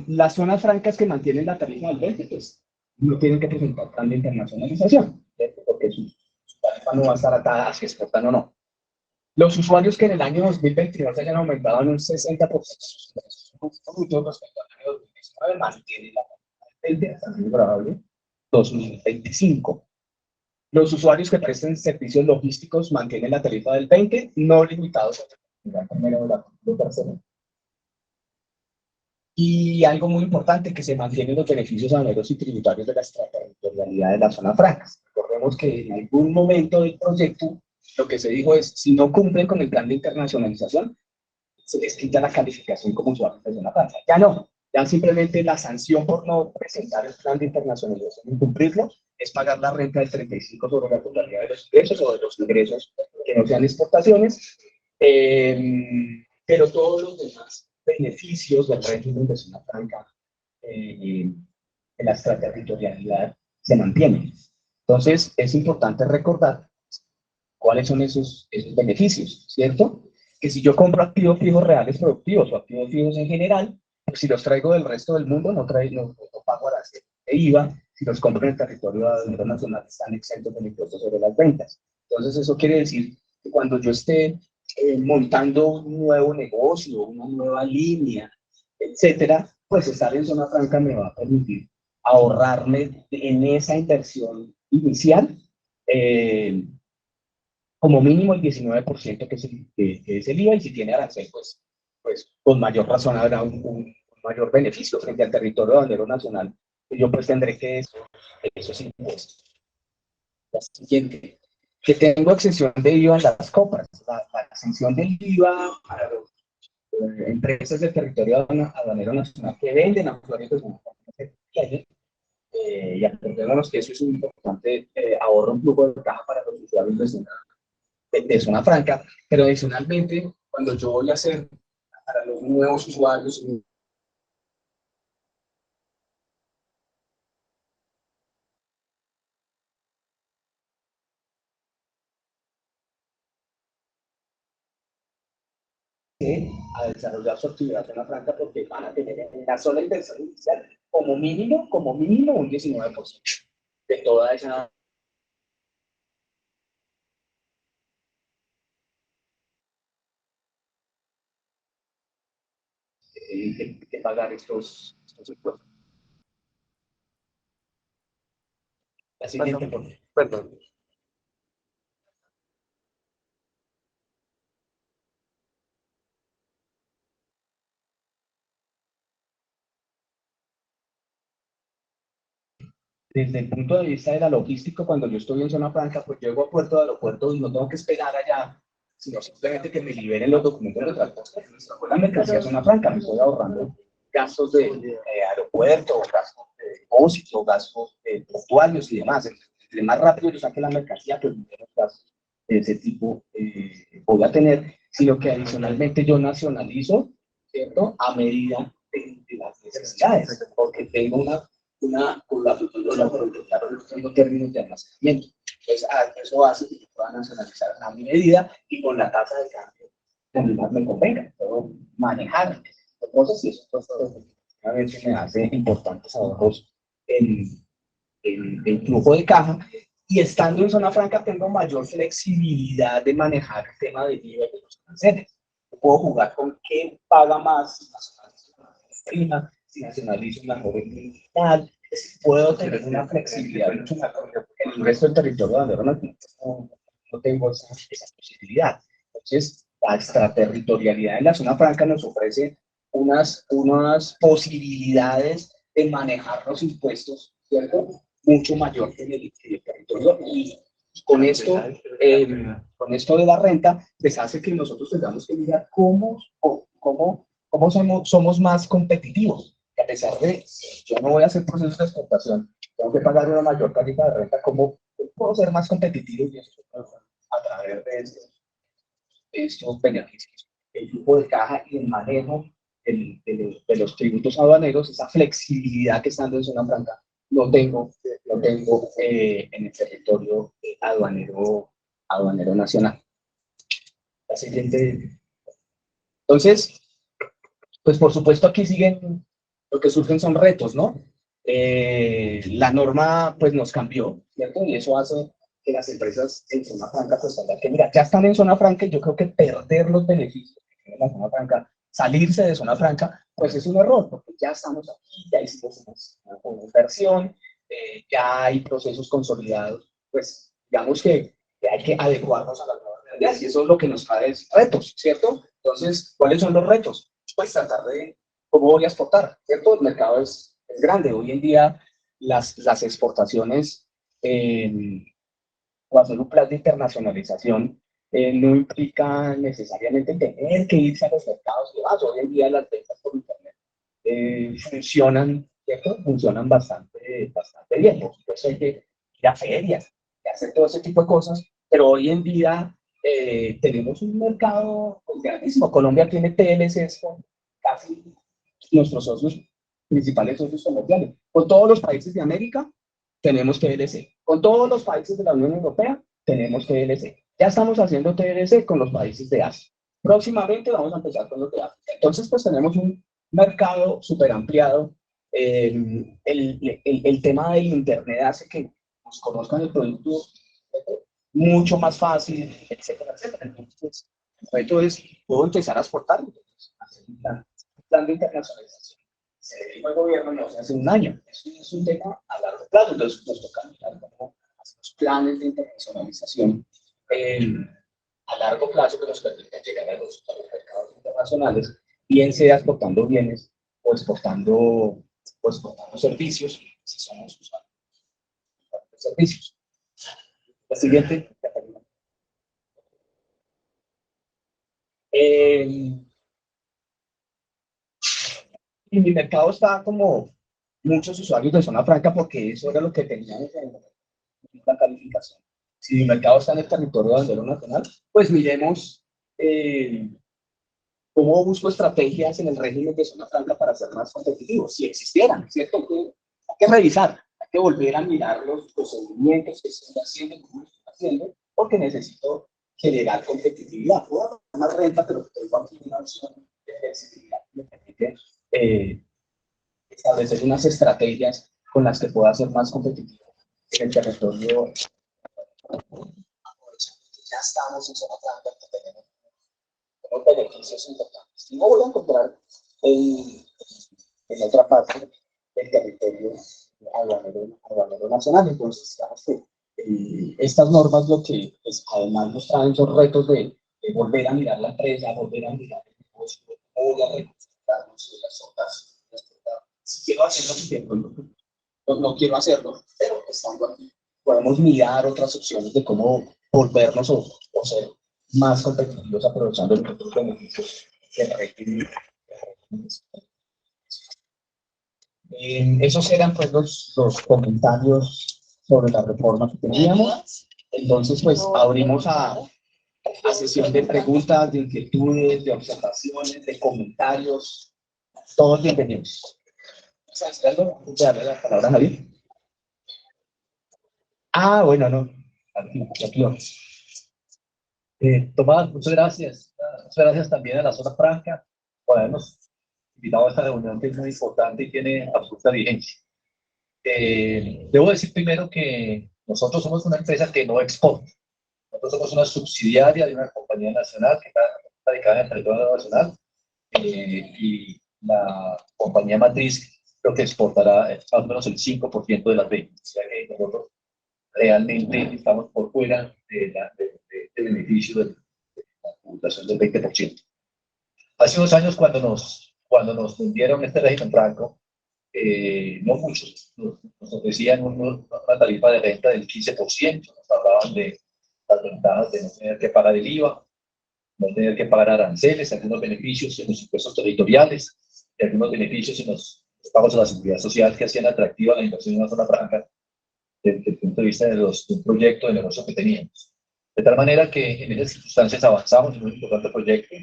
Las zonas francas que mantienen la tarifa del 20, pues no tienen que presentar plan de internacionalización, ¿cierto? Porque su tarifa no va a estar atada a si exportan o no. Los usuarios que en el año 2022 hayan aumentado en un 60% sus ingresos brutos respecto al año 2019 mantienen la tarifa del 20 hasta el año grabable 2025. Los usuarios que presten servicios logísticos mantienen la tarifa del 20, no limitados a la tercera. Y algo muy importante, que se mantienen los beneficios aduaneros y tributarios de la extraterritorialidad de las zonas francas. Recordemos que en algún momento del proyecto lo que se dijo es, si no cumplen con el plan de internacionalización, se les quita la calificación como usuarios de zona franca. Ya no, ya simplemente la sanción por no presentar el plan de internacionalización y cumplirlo es pagar la renta del 35 sobre la totalidad de los ingresos o de los ingresos que no sean exportaciones, pero todos los demás beneficios del régimen de zona franca de la extraterritorialidad se mantienen. Entonces, es importante recordar cuáles son esos beneficios, ¿cierto? Que si yo compro activos fijos reales productivos o activos fijos en general, pues si los traigo del resto del mundo, no pago arancel de IVA. Si los compro en el territorio nacional, están exentos del impuesto sobre las ventas. Entonces, eso quiere decir que cuando yo esté montando un nuevo negocio, una nueva línea, etcétera, pues estar en zona franca me va a permitir ahorrarme en esa inversión inicial como mínimo el 19% que es el IVA, y si tiene arancel, pues con mayor razón habrá un mayor beneficio frente al territorio aduanero nacional, que yo pues tendré que esos impuestos. La siguiente, que tengo exención de IVA en las compras. La exención del IVA para las empresas del territorio aduanero nacional que venden a usuarios de zona franca, y acordémonos que eso es un importante ahorro, un flujo de caja para los usuarios de zona franca, pero adicionalmente, cuando yo voy a hacer para los nuevos usuarios, a desarrollar su actividad en zona franca, porque van a tener en la sola inversión inicial como mínimo un 19% de toda esa que pagar estos impuestos. La siguiente, perdón. Desde el punto de vista de la logística, cuando yo estoy en zona franca, pues llego a puerto de aeropuerto y no tengo que esperar allá, sino simplemente que me liberen los documentos de transporte. Con la mercancía zona franca, me estoy ahorrando gastos de aeropuerto, gastos de depósito, gastos portuarios y demás. Entre más rápido yo saque la mercancía, pues menos gastos de ese tipo voy a tener. sino que adicionalmente yo nacionalizo, ¿cierto? A medida de las necesidades, porque tengo tengo términos de almacenamiento. Entonces, eso hace que yo pueda nacionalizar a mi medida y con la tasa de cambio que más me convenga. Puedo manejar cosas y eso efectivamente me hace importantes ahorros en flujo de caja. Y estando en zona franca tengo mayor flexibilidad de manejar el tema de nivel de los aranceles. Puedo jugar con qué paga más, si nacionalizo una prima, si nacionalizo una joven militar, puedo tener una flexibilidad mucho mayor. En el resto del territorio donde no tengo esa posibilidad. Entonces, la extraterritorialidad en la zona franca nos ofrece unas posibilidades de manejar los impuestos, ¿cierto? Mucho mayor que en el territorio. Y con esto de la renta, pues hace que nosotros tengamos que mirar cómo somos más competitivos. Que a pesar de, si yo no voy a hacer procesos de exportación, tengo que pagar una mayor tarifa de renta, ¿cómo puedo ser más competitivo? Y eso a través de estos beneficios. El flujo de caja y el manejo de los tributos aduaneros, esa flexibilidad que estando en zona franca, lo tengo en el territorio aduanero nacional. La siguiente. Entonces, pues por supuesto aquí siguen, lo que surgen son retos, ¿no? La norma pues nos cambió, ¿cierto? Y eso hace que las empresas en zona franca pues tengan que, mira, ya están en zona franca y yo creo que perder los beneficios que tiene la zona franca, salirse de zona franca, pues es un error, porque ya estamos aquí, ya hicimos una inversión, ya hay procesos consolidados, pues digamos que hay que adecuarnos a las nuevas realidades y eso es lo que nos trae retos, ¿cierto? Entonces, ¿cuáles son los retos? Pues tratar de cómo voy a exportar, ¿cierto? El mercado es grande. Hoy en día las exportaciones o hacer un plan de internacionalización no implica necesariamente tener que irse a los mercados y demás. Hoy en día las ventas por internet funcionan, ¿cierto? Funcionan bastante bien. Por supuesto hay que ir a ferias y hacer todo ese tipo de cosas, pero hoy en día tenemos un mercado grandísimo. Colombia tiene TLCs con casi nuestros socios, principales socios comerciales. Con todos los países de América tenemos TLC. Con todos los países de la Unión Europea tenemos TLC. Ya estamos haciendo TLC con los países de Asia. Próximamente vamos a empezar con los de África. Entonces, pues tenemos un mercado súper ampliado. El tema del Internet hace que nos conozcan el producto mucho más fácil, etcétera, etcétera. Entonces, el reto es, ¿puedo empezar a exportar? Entonces, hacer un plan de internacionalización. Se dijo el gobierno no se hace un año. Eso es un tema a largo plazo. Entonces, nos toca mirar cómo hacemos planes de internacionalización a largo plazo que nos permitan llegar a los mercados internacionales, bien sea exportando bienes o exportando servicios, si somos usuarios de servicios. La siguiente. Y mi mercado está como muchos usuarios de zona franca porque eso era lo que teníamos en la calificación. Si mi mercado está en el territorio bandero nacional, pues miremos cómo busco estrategias en el régimen de zona franca para ser más competitivos, si existieran, ¿cierto? Hay que revisar, hay que volver a mirar los procedimientos que se están haciendo, cómo se están haciendo, porque necesito generar competitividad. Puedo dar más renta, pero tengo aquí una opción de flexibilidad que me permite establecer unas estrategias con las que pueda ser más competitivo en el territorio. Ya estamos en zona franca, que tenemos beneficios importantes. Y no voy a encontrar en otra parte del territorio aduanero nacional. Entonces, digamos que estas normas lo que pues, además nos traen son retos de volver a mirar la empresa, volver a mirar el negocio, cómo voy a reconstruirnos las otras. Si quiero hacerlo, no quiero hacerlo, pero estando aquí, podemos mirar otras opciones de cómo volvernos o ser más competitivos aprovechando los otros beneficios del régimen. Esos eran pues los comentarios sobre la reforma que teníamos. Entonces, pues abrimos a a sesión de preguntas, de inquietudes, de observaciones, de comentarios. Todos bienvenidos. ¿Sabes algo? Darle la palabra a Javier. Ah, bueno, no. Aquí vamos. Tomás, muchas gracias. Muchas gracias también a la Zona Franca por habernos invitado a esta reunión que es muy importante y tiene absoluta vigencia. Debo decir primero que nosotros somos una empresa que no exporta. Nosotros somos una subsidiaria de una compañía nacional que está radicada en el territorio nacional y la compañía matriz creo que exportará más o menos el 5% de las ventas. O sea que nosotros realmente estamos por fuera de beneficio de la tributación del 20%. Hace unos años cuando nos vendieron este régimen franco, no muchos nos ofrecían una tarifa de renta del 15%, nos hablaban de las ventajas de no tener que pagar el IVA, no tener que pagar aranceles, algunos beneficios en los impuestos territoriales y algunos beneficios en los pagos de la seguridad social que hacían atractiva la inversión en una zona franca desde el punto de vista de un proyecto de negocio que teníamos. De tal manera que en esas circunstancias avanzamos en un importante proyecto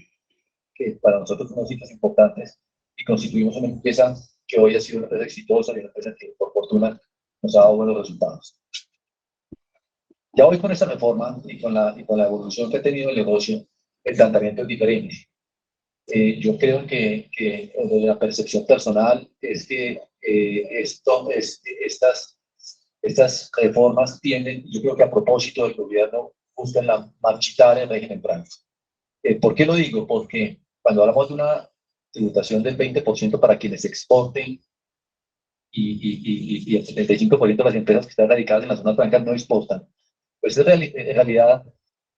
que para nosotros son unos hitos importantes y constituimos una empresa que hoy ha sido una empresa exitosa y una empresa que por fortuna nos ha dado buenos resultados. Ya hoy con esta reforma y con la evolución que ha tenido el negocio, el planteamiento es diferente. Yo creo que la percepción personal es que estas reformas tienden, yo creo que a propósito del gobierno, buscan marchitar el régimen franco. ¿Por qué lo digo? Porque cuando hablamos de una tributación del 20% para quienes exporten y el 75% de las empresas que están radicadas en la zona franca no exportan, pues es en realidad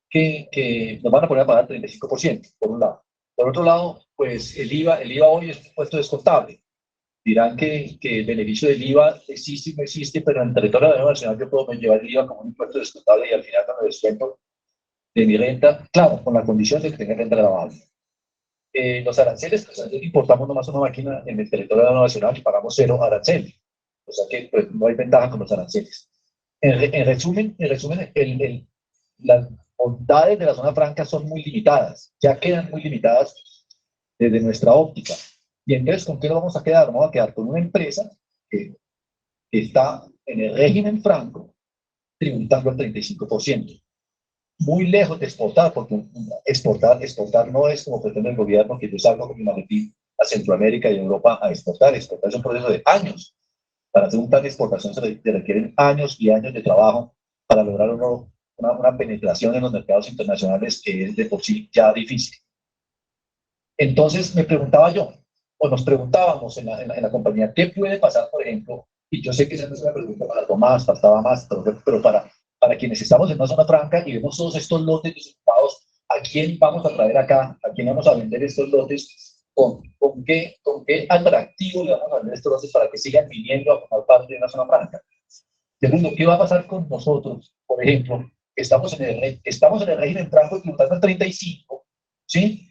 que nos van a poner a pagar 35%, por un lado. Por otro lado, pues el IVA hoy es un impuesto descontable. Dirán que el beneficio del IVA existe y no existe, pero en el territorio de la nacional yo puedo llevar el IVA como un impuesto descontable y al final cuando descuento de mi renta, claro, con la condición de que tenga renta grabable. Los aranceles, pues, importamos nomás una máquina en el territorio de la nacional y pagamos 0 arancel. O sea que pues, no hay ventaja con los aranceles. En resumen, las bondades de la zona franca son muy limitadas, ya quedan muy limitadas desde nuestra óptica. Y entonces, ¿con qué nos vamos a quedar? Vamos a quedar con una empresa que está en el régimen franco tributando al 35%. Muy lejos de exportar, porque exportar no es como pretende el gobierno, que yo salgo con mi maletín a Centroamérica y Europa a exportar. Exportar es un proceso de años. Para hacer un plan de exportación se requieren años y años de trabajo para lograr una penetración en los mercados internacionales que es de por sí ya difícil. Entonces me preguntaba yo, o nos preguntábamos en la compañía, ¿qué puede pasar, por ejemplo? Y yo sé que esa no es una pregunta para Tomás, faltaba más, pero para quienes estamos en una zona franca y vemos todos estos lotes desocupados, ¿a quién vamos a traer acá? ¿A quién vamos a vender estos lotes? ¿Con qué atractivo le vamos a vender estos lotes para que sigan viniendo a formar parte de una zona franca? Segundo, ¿qué va a pasar con nosotros? Por ejemplo, estamos en el régimen franco tributando el 35, ¿sí?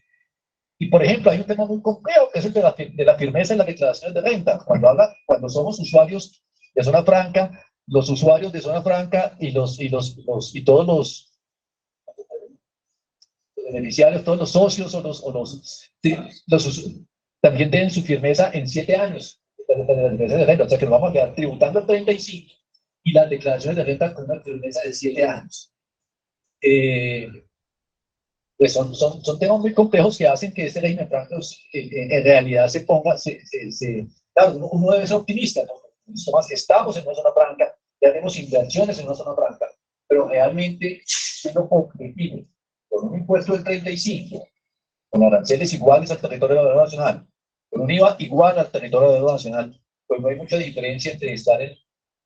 Y, por ejemplo, hay un tema muy complejo, que es el de la firmeza en las declaraciones de renta. Cuando somos usuarios de zona franca, los usuarios de zona franca y todos los beneficiarios, todos los socios también tienen su firmeza en 7 años de renta. O sea que nos vamos a quedar tributando el 35 y las declaraciones de renta con una firmeza de 7 años. Pues son temas muy complejos que hacen que este régimen franco en realidad se ponga, claro, uno debe ser optimista, ¿no? Estamos en una zona franca, ya tenemos inversiones en una zona franca, pero realmente siendo competitivos con un impuesto del 35, con aranceles iguales al territorio de la nacional, con un IVA igual al territorio de la nacional, pues no hay mucha diferencia entre estar en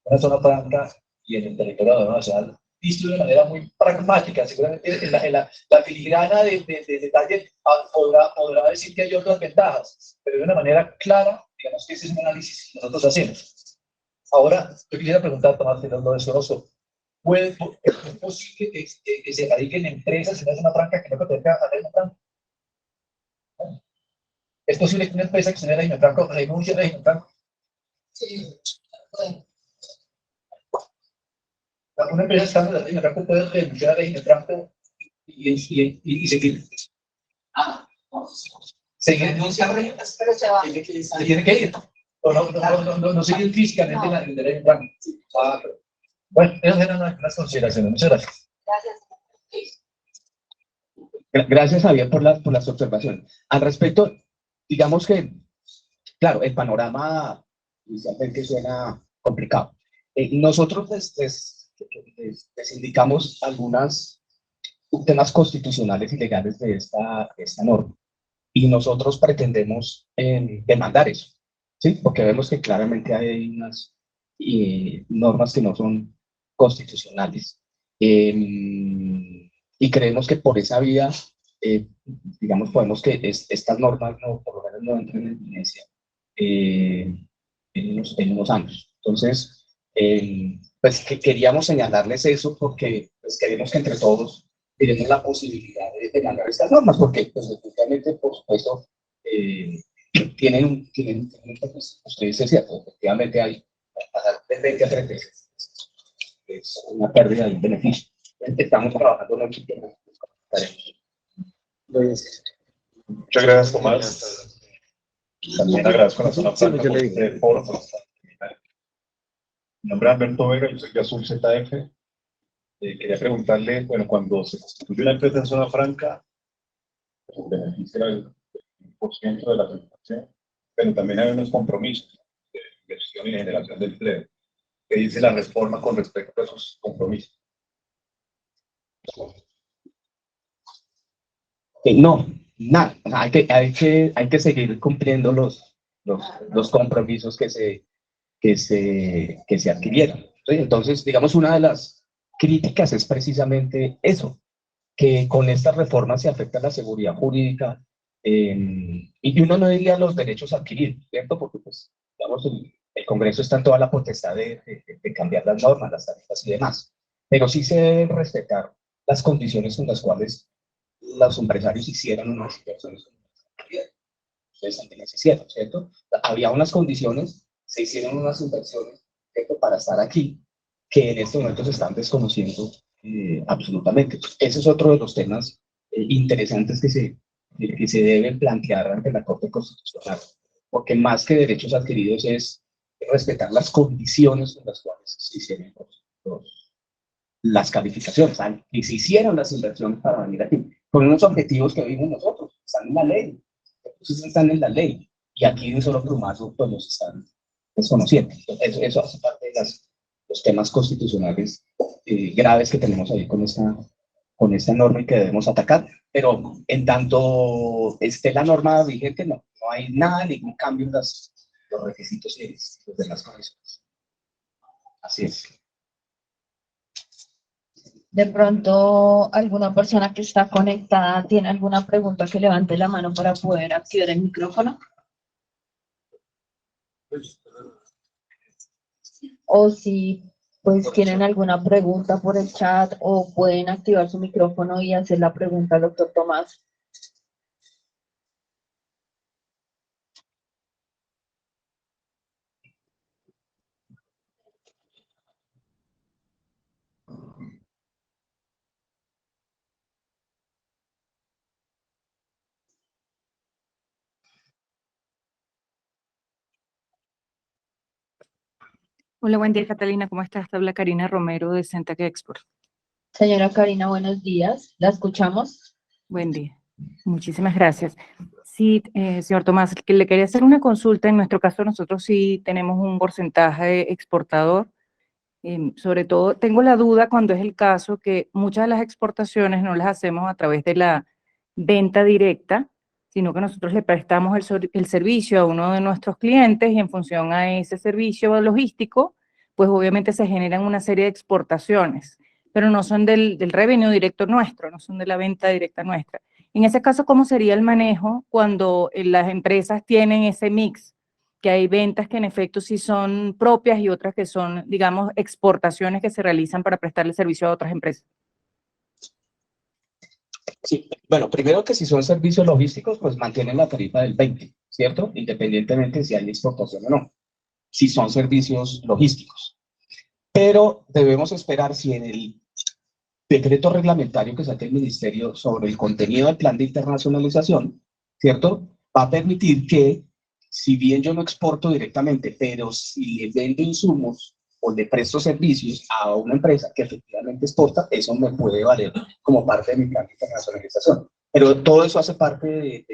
una zona franca y en el territorio de la nacional, visto de manera muy pragmática. Seguramente la filigrana de detalle podrá decir que hay otras ventajas, pero de una manera clara, digamos que ese es un análisis que nosotros hacemos. Ahora, yo quisiera preguntar, Tomás, que no lo desconozco, ¿es posible que se radiquen empresas en una zona franca que no pertenezca a régimen franco? ¿Es posible que una empresa que esté en el régimen franco renuncie al régimen franco? Sí, bueno. Una empresa estando en el régimen franco puede renunciar al régimen franco y seguir. Seguir, Pero se va. se tiene que ir. No seguir físicamente en el rango. Bueno, esas eran las consideraciones. Muchas gracias. Gracias. Gracias, Javier, por las observaciones. Al respecto, digamos que, claro, el panorama inicialmente suena complicado. Nosotros les indicamos algunos temas constitucionales y legales de esta norma, y nosotros pretendemos demandar eso, ¿sí? Porque vemos que claramente hay unas normas que no son constitucionales. Y creemos que por esa vía, digamos, podemos que estas normas no, por lo menos no entren en vigencia en unos años. Entonces, pues que queríamos señalarles eso porque pues, queremos que entre todos tenemos la posibilidad de demandar estas normas, porque pues, efectivamente, por supuesto, tienen pues, ustedes es cierto, efectivamente hay pasar de 20 a 30 es una pérdida de un beneficio. Estamos trabajando en equipo. Muchas gracias, Tomás. También agradezco a la zona franca por este foro. Mi nombre es Alberto Vega, yo soy de Azul ZF. Quería preguntarle, bueno, cuando se constituye una empresa en zona franca, pues, el beneficio era el 1% de la tributación, pero también hay unos compromisos de inversión y de generación de empleo. ¿Qué dice la reforma con respecto a esos compromisos? No, nada. O sea, hay que seguir cumpliendo los compromisos que se adquirieron. ¿Sí? Entonces, digamos, una de las críticas es precisamente eso, que con esta reforma se afecta la seguridad jurídica y uno no diría los derechos adquiridos, ¿cierto? Porque, pues, digamos, el Congreso está en toda la potestad de cambiar las normas, las tarifas y demás, pero sí se deben respetar las condiciones con las cuales los empresarios hicieron unas inversiones. Ustedes también las hicieron, ¿cierto? Había unas condiciones, se hicieron unas inversiones, ¿cierto? Para estar aquí, que en este momento se están desconociendo absolutamente. Ese es otro de los temas interesantes que se deben plantear ante la Corte Constitucional, porque más que derechos adquiridos es respetar las condiciones en las cuales se hicieron las calificaciones, y se hicieron las inversiones para venir aquí, con unos objetivos que vimos nosotros, están en la ley, están en la ley, y aquí de un solo plumazo pues los están desconociendo. Eso hace parte de los temas constitucionales graves que tenemos ahí con esta norma y que debemos atacar, pero en tanto esté la norma vigente, no hay nada, ningún cambio en los requisitos y los demás condiciones. Así es. De pronto, alguna persona que está conectada tiene alguna pregunta, que levante la mano para poder activar el micrófono. O si pues tienen alguna pregunta por el chat, o pueden activar su micrófono y hacer la pregunta al doctor Tomás. Hola, buen día, Catalina. ¿Cómo estás? Te habla Karina Romero de Centec Export. Señora Karina, buenos días. ¿La escuchamos? Buen día. Muchísimas gracias. Sí, señor Tomás, que le quería hacer una consulta. En nuestro caso, nosotros sí tenemos un porcentaje exportador. Sobre todo, tengo la duda cuando es el caso que muchas de las exportaciones no las hacemos a través de la venta directa, sino que nosotros le prestamos el servicio a uno de nuestros clientes y en función a ese servicio logístico, pues obviamente se generan una serie de exportaciones, pero no son del revenue directo nuestro, no son de la venta directa nuestra. En ese caso, ¿cómo sería el manejo cuando las empresas tienen ese mix? Que hay ventas que en efecto sí son propias y otras que son, digamos, exportaciones que se realizan para prestarle servicio a otras empresas. Sí, bueno, primero que si son servicios logísticos, pues mantienen la tarifa del 20, ¿cierto? Independientemente si hay exportación o no, si son servicios logísticos. Pero debemos esperar si en decreto reglamentario que saque el ministerio sobre el contenido del plan de internacionalización, ¿cierto? Va a permitir que, si bien yo no exporto directamente, pero si le vendo insumos o le presto servicios a una empresa que efectivamente exporta, eso me puede valer como parte de mi plan de internacionalización. Pero todo eso hace parte de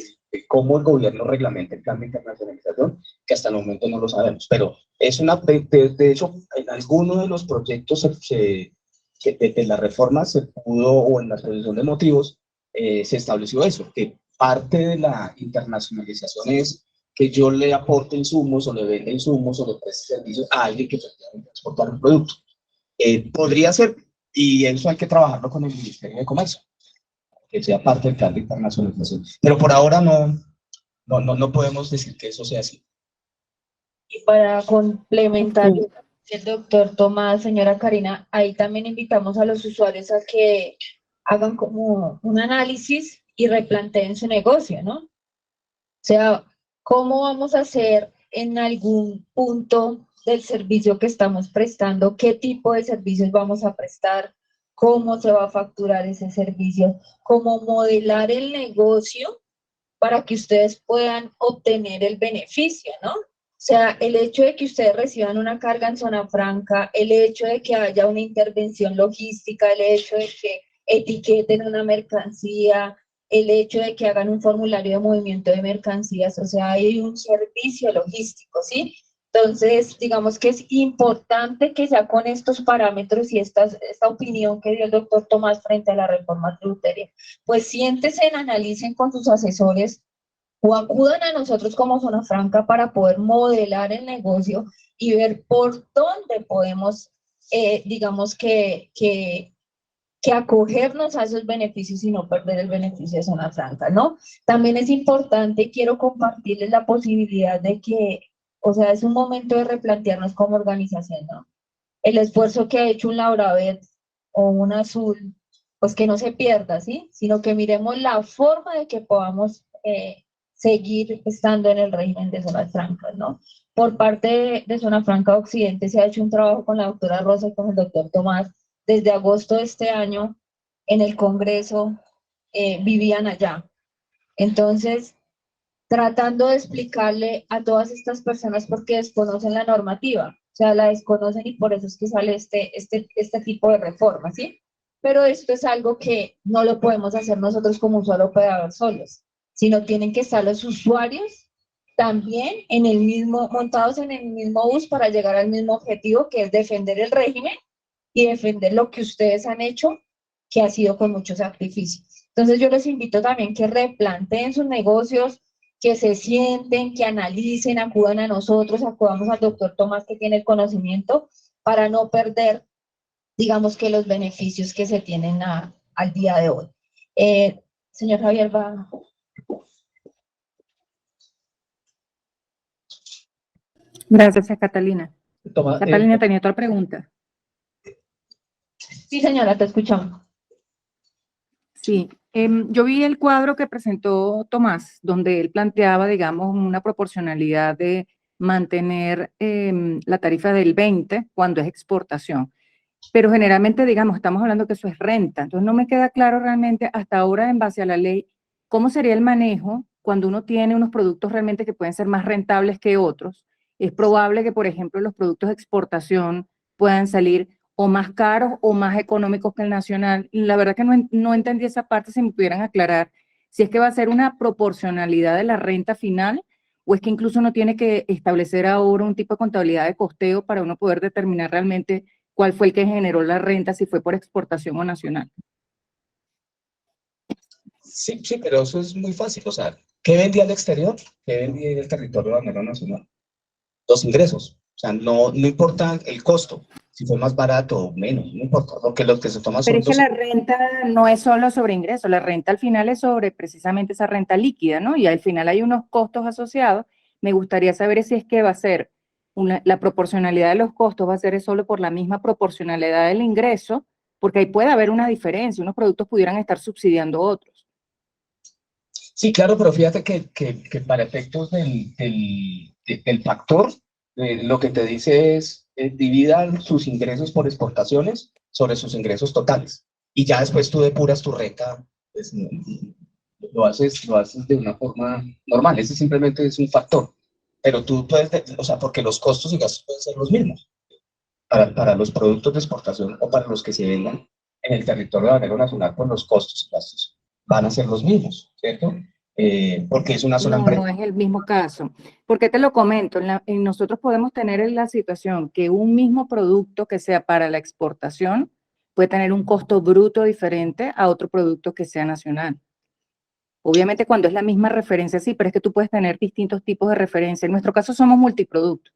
cómo el gobierno reglamenta el plan de internacionalización, que hasta el momento no lo sabemos. Pero es de hecho, en alguno de los proyectos que desde la reforma se pudo, o en la exposición de motivos, se estableció eso, que parte de la internacionalización es que yo le aporte insumos o le venda insumos o le preste servicios a alguien que efectivamente exportar un producto. Podría ser, y eso hay que trabajarlo con el Ministerio de Comercio, que sea parte del plan de internacionalización. Pero por ahora no podemos decir que eso sea así. Y para complementar el doctor Tomás, señora Karina, ahí también invitamos a los usuarios a que hagan como un análisis y replanteen su negocio, ¿no? O sea, ¿cómo vamos a hacer en algún punto del servicio que estamos prestando? ¿Qué tipo de servicios vamos a prestar? ¿Cómo se va a facturar ese servicio? ¿Cómo modelar el negocio para que ustedes puedan obtener el beneficio, ¿no? O sea, el hecho de que ustedes reciban una carga en zona franca, el hecho de que haya una intervención logística, el hecho de que etiqueten una mercancía, el hecho de que hagan un formulario de movimiento de mercancías, o sea, hay un servicio logístico, ¿sí? Entonces, digamos que es importante que ya con estos parámetros y esta opinión que dio el doctor Tomás frente a la reforma tributaria, pues siéntese, analicen con sus asesores o acudan a nosotros como Zona Franca para poder modelar el negocio y ver por dónde podemos, digamos que acogernos a esos beneficios y no perder el beneficio de Zona Franca, ¿no? También es importante, quiero compartirles la posibilidad de que, o sea, es un momento de replantearnos como organización, ¿no? El esfuerzo que ha hecho un Lauravet o un Azul, pues que no se pierda, ¿sí? Sino que miremos la forma de que podamos seguir estando en el régimen de zonas francas, ¿no? Por parte de Zona Franca Occidente se ha hecho un trabajo con la doctora Rosa y con el doctor Tomás. Desde agosto de este año, en el Congreso, vivían allá. Entonces, tratando de explicarle a todas estas personas porque desconocen la normativa, o sea, la desconocen y por eso es que sale este tipo de reforma, ¿sí? Pero esto es algo que no lo podemos hacer nosotros como un solo operador solos, sino tienen que estar los usuarios también en el mismo, montados en el mismo bus para llegar al mismo objetivo, que es defender el régimen y defender lo que ustedes han hecho, que ha sido con mucho sacrificio. Entonces yo les invito también que replanteen sus negocios, que se sienten, que analicen, acudan a nosotros, acudamos al doctor Tomás que tiene el conocimiento para no perder, digamos que los beneficios que se tienen al día de hoy. Señor Javier, va. Gracias, Catalina. Toma, Catalina tenía otra pregunta. Sí, señora, te escuchamos. Sí, yo vi el cuadro que presentó Tomás, donde él planteaba, digamos, una proporcionalidad de mantener la tarifa del 20 cuando es exportación. Pero generalmente, digamos, estamos hablando que eso es renta. Entonces no me queda claro realmente hasta ahora, en base a la ley, cómo sería el manejo cuando uno tiene unos productos realmente que pueden ser más rentables que otros. Es probable que, por ejemplo, los productos de exportación puedan salir o más caros o más económicos que el nacional. Y la verdad que no entendí esa parte, si me pudieran aclarar si es que va a ser una proporcionalidad de la renta final o es que incluso uno tiene que establecer ahora un tipo de contabilidad de costeo para uno poder determinar realmente cuál fue el que generó la renta, si fue por exportación o nacional. Sí, pero eso es muy fácil. O sea, ¿qué vendía al exterior? ¿Qué vendía en el territorio de manera nacional? Los ingresos. O sea, no importa el costo, si fue más barato o menos, no importa, porque los que se toman Pero son es que los... la renta no es solo sobre ingresos, la renta al final es sobre precisamente esa renta líquida, ¿no? Y al final hay unos costos asociados. Me gustaría saber si es que va a ser la proporcionalidad de los costos, va a ser solo por la misma proporcionalidad del ingreso, porque ahí puede haber una diferencia, unos productos pudieran estar subsidiando otros. Sí, claro, pero fíjate que para efectos del factor, lo que te dice es dividan sus ingresos por exportaciones sobre sus ingresos totales. y ya después tú depuras tu renta, pues lo haces de una forma normal. Ese simplemente es un factor. Pero tú puedes, o sea, porque los costos y gastos pueden ser los mismos para los productos de exportación o para los que se vendan en el territorio banero nacional, pues los costos y gastos van a ser los mismos, ¿cierto? Porque es una sola No, empresa. no es el mismo caso. ¿Por qué te lo comento? Nosotros podemos tener en la situación que un mismo producto que sea para la exportación puede tener un costo bruto diferente a otro producto que sea nacional. Obviamente cuando es la misma referencia, sí, pero es que tú puedes tener distintos tipos de referencia. En nuestro caso somos multiproductos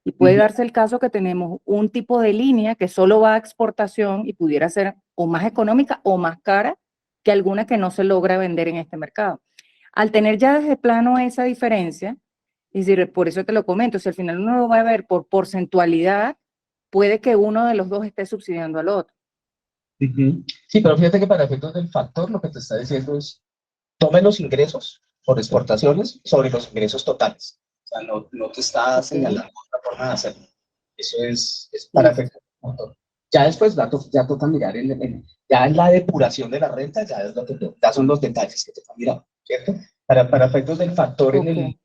y puede darse el caso que tenemos un tipo de línea que solo va a exportación y pudiera ser o más económica o más cara que alguna que no se logra vender en este mercado. Al tener ya desde plano esa diferencia, es decir, por eso te lo comento, si al final uno lo va a ver por porcentualidad, puede que uno de los dos esté subsidiando al otro. Sí, pero fíjate que para efectos del factor lo que te está diciendo es tome los ingresos por exportaciones sobre los ingresos totales. O sea, no te está señalando otra forma de hacerlo. Eso es para efectos del factor. Ya después ya toca mirar, ya en la depuración de la renta, ya, es lo que ya son los detalles que toca mirar, ¿cierto? Para efectos del factor en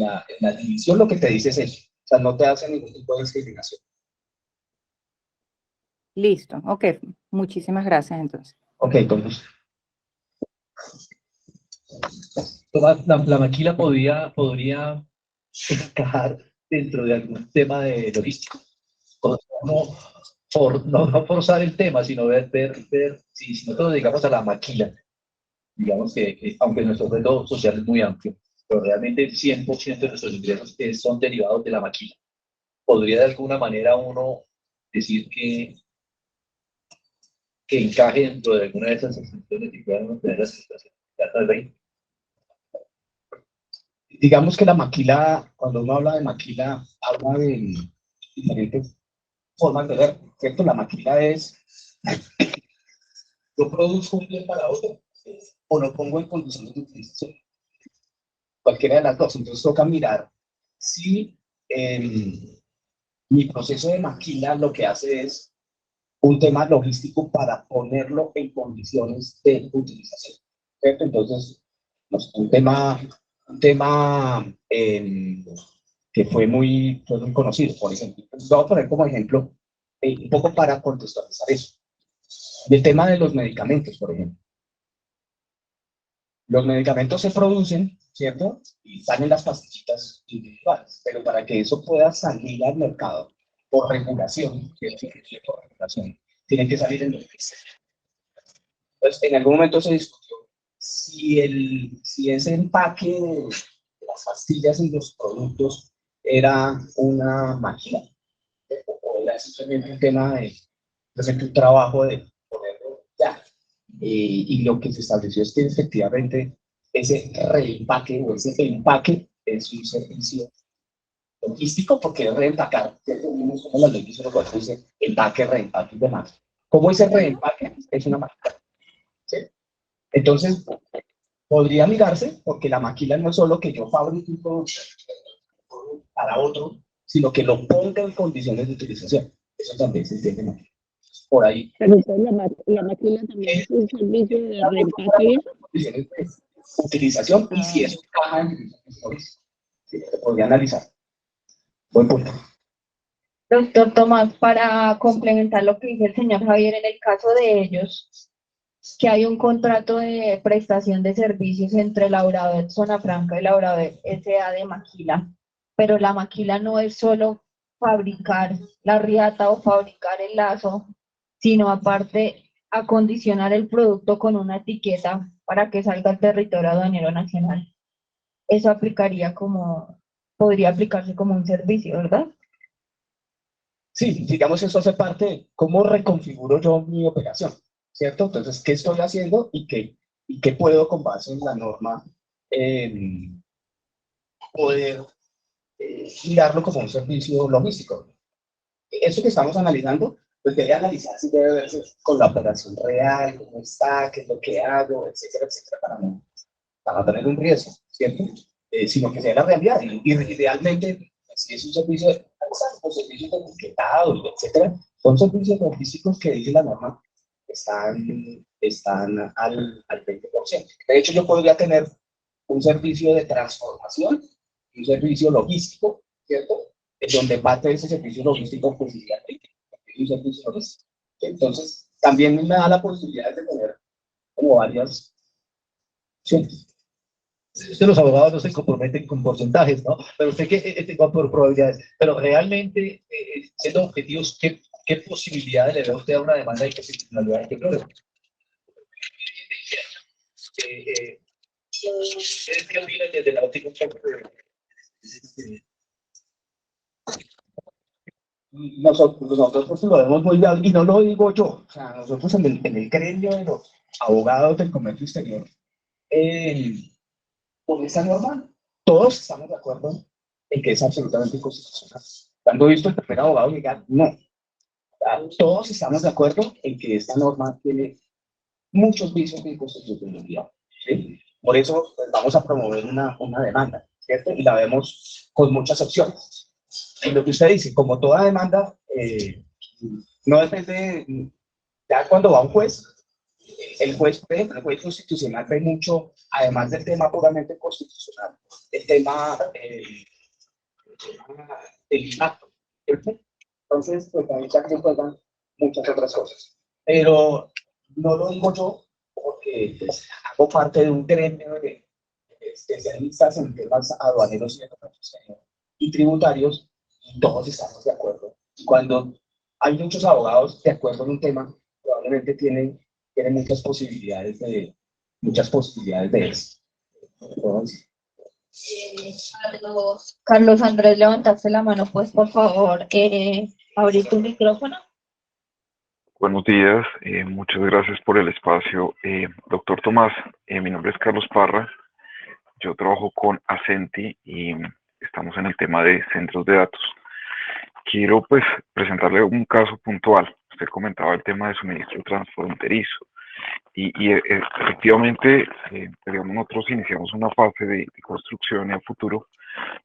la división, lo que te dice es eso. O sea, no te hace ningún tipo de discriminación. Listo, ok. Muchísimas gracias entonces. Ok, entonces. La maquila podría encajar dentro de algún tema de logística. O sea, no forzar el tema, sino ver si nosotros dedicamos a la maquila, digamos que aunque nuestro reto social es muy amplio, pero realmente el 100% de nuestros ingresos son derivados de la maquila. ¿Podría de alguna manera uno decir que encaje dentro de alguna de esas excepciones y puedan tener la situación? Digamos que la maquila, cuando uno habla de maquila, habla de diferentes formas de ver, ¿cierto? La maquila es, yo produzco un bien para otro, o lo pongo en condiciones de utilización, cualquiera de las dos. Entonces toca mirar si mi proceso de maquila lo que hace es un tema logístico para ponerlo en condiciones de utilización, ¿cierto? Entonces, no sé, un tema que fue muy conocido, por ejemplo. Entonces, voy a poner como ejemplo, un poco para contextualizar eso. El tema de los medicamentos, por ejemplo. Los medicamentos se producen, ¿cierto? Y están en las pastillitas individuales, pero para que eso pueda salir al mercado por regulación, ¿cierto? Por regulación, tiene que salir en los meses. Entonces, en algún momento se discutió si ese empaque de las pastillas y los productos era una máquina o era simplemente un tema de, por ejemplo, un trabajo de ponerlo ya. Y lo que se estableció es que efectivamente ese reempaque o ese empaque es un servicio logístico porque es reempacar, como la ley dice, lo que dice empaque, reempaque y demás. ¿Cómo ese reempaque es una máquina? ¿Sí? Entonces, podría mirarse porque la maquila no es solo que yo fabrique un producto para otro, sino que lo ponga en condiciones de utilización. Eso también se entiende maquila. Por ahí. Pero entonces la máquina también es un servicio de reempaque. Condiciones de utilización y si eso encaja en se podría analizar. Buen punto. Doctor Tomás, para complementar lo que dice el señor Javier, en el caso de ellos, que hay un contrato de prestación de servicios entre Laudavet Zona Franca y Laudavet S.A. de Maquila, pero la maquila no es solo fabricar la riata o fabricar el lazo, sino aparte acondicionar el producto con una etiqueta para que salga al territorio aduanero nacional. Eso podría aplicarse como un servicio, ¿verdad? Sí, digamos eso hace parte de cómo reconfiguro yo mi operación, ¿cierto? Entonces, ¿qué estoy haciendo y qué puedo con base en la norma poder mirarlo como un servicio logístico? Eso que estamos analizando, pues debe analizar si debe verse con la operación real, cómo está, qué es lo que hago, etcétera, etcétera, para no tener un riesgo, ¿cierto? Sino que sea la realidad. Y idealmente, si es un servicio de o servicios de etiquetado, etcétera, son servicios logísticos que dice la norma están al 20%. De hecho, yo podría tener un servicio de transformación, un servicio logístico, ¿cierto? En donde parte de ese servicio logístico pues iría un servicio logístico. Entonces, también me da la posibilidad de tener como varias opciones. Usted, los abogados no se comprometen con porcentajes, ¿no? Pero usted que va por probabilidades. Pero realmente, siendo objetivos, ¿qué posibilidades le da usted a una demanda de constitucionalidad? ¿Qué problema? ¿Ustedes qué opinan desde la óptica un poco Nosotros lo vemos muy bien, y no lo digo yo, o sea, nosotros en el gremio de los abogados del comercio exterior, con esa norma, todos estamos de acuerdo en que es absolutamente inconstitucional. Cuando he visto el primer abogado llegar, no. Todos estamos de acuerdo en que esta norma tiene muchos vicios de inconstitucionalidad. ¿Sí? Por eso pues, vamos a promover una demanda, ¿cierto? Y la vemos con muchas opciones. Y lo que usted dice, como toda demanda, no depende, ya cuando va un juez, el juez, por ejemplo, el juez constitucional ve mucho, además del tema puramente constitucional, el tema del impacto, ¿cierto? Entonces, pues también se juegan muchas otras cosas. Pero no lo digo yo porque pues, hago parte de un gremio de especialistas en temas aduaneros y tributarios, y todos estamos de acuerdo. Cuando hay muchos abogados de acuerdo en un tema, probablemente tienen muchas posibilidades de eso. Entonces, Carlos Andrés, levantaste la mano, pues por favor, abrir tu micrófono. Buenos días, muchas gracias por el espacio. Doctor Tomás, mi nombre es Carlos Parra, yo trabajo con Ascenti y estamos en el tema de centros de datos. Quiero pues presentarle un caso puntual. Usted comentaba el tema de suministro transfronterizo y efectivamente, digamos, nosotros iniciamos una fase de construcción y a futuro,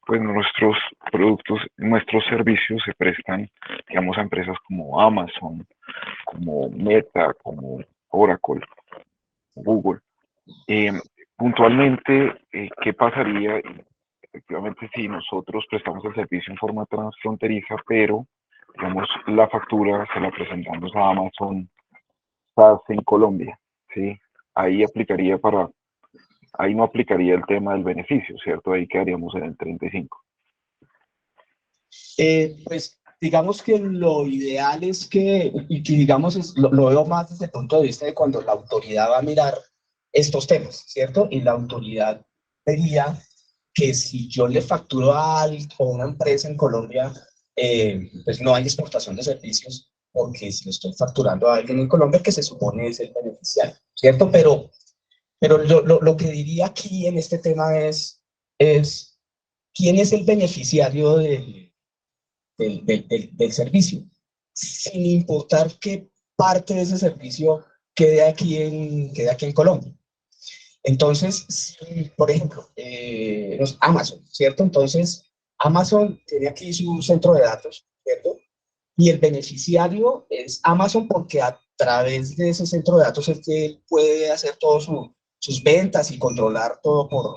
pues nuestros productos, nuestros servicios se prestan, digamos, a empresas como Amazon, como Meta, como Oracle, Google. Eh, Puntualmente, ¿qué pasaría? Efectivamente, si nosotros prestamos el servicio en forma transfronteriza, pero, digamos, la factura se la presentamos a Amazon SAS en Colombia, ¿sí? Ahí aplicaría ahí no aplicaría el tema del beneficio, ¿cierto? Ahí quedaríamos en el 35. pues digamos que lo ideal es y digamos, lo veo más desde el punto de vista de cuando la autoridad va a mirar estos temas, ¿cierto? Y la autoridad vería que si yo le facturo a una empresa en Colombia, pues no hay exportación de servicios, porque si lo estoy facturando a alguien en Colombia, que se supone es el beneficiario, ¿cierto? Pero lo que diría aquí en este tema es ¿quién es el beneficiario del servicio? Sin importar qué parte de ese servicio quede aquí en Colombia. Entonces, si, por ejemplo, Amazon, ¿cierto? Entonces, Amazon tiene aquí su centro de datos, ¿cierto? Y el beneficiario es Amazon porque a través de ese centro de datos es que él puede hacer todas sus ventas y controlar todo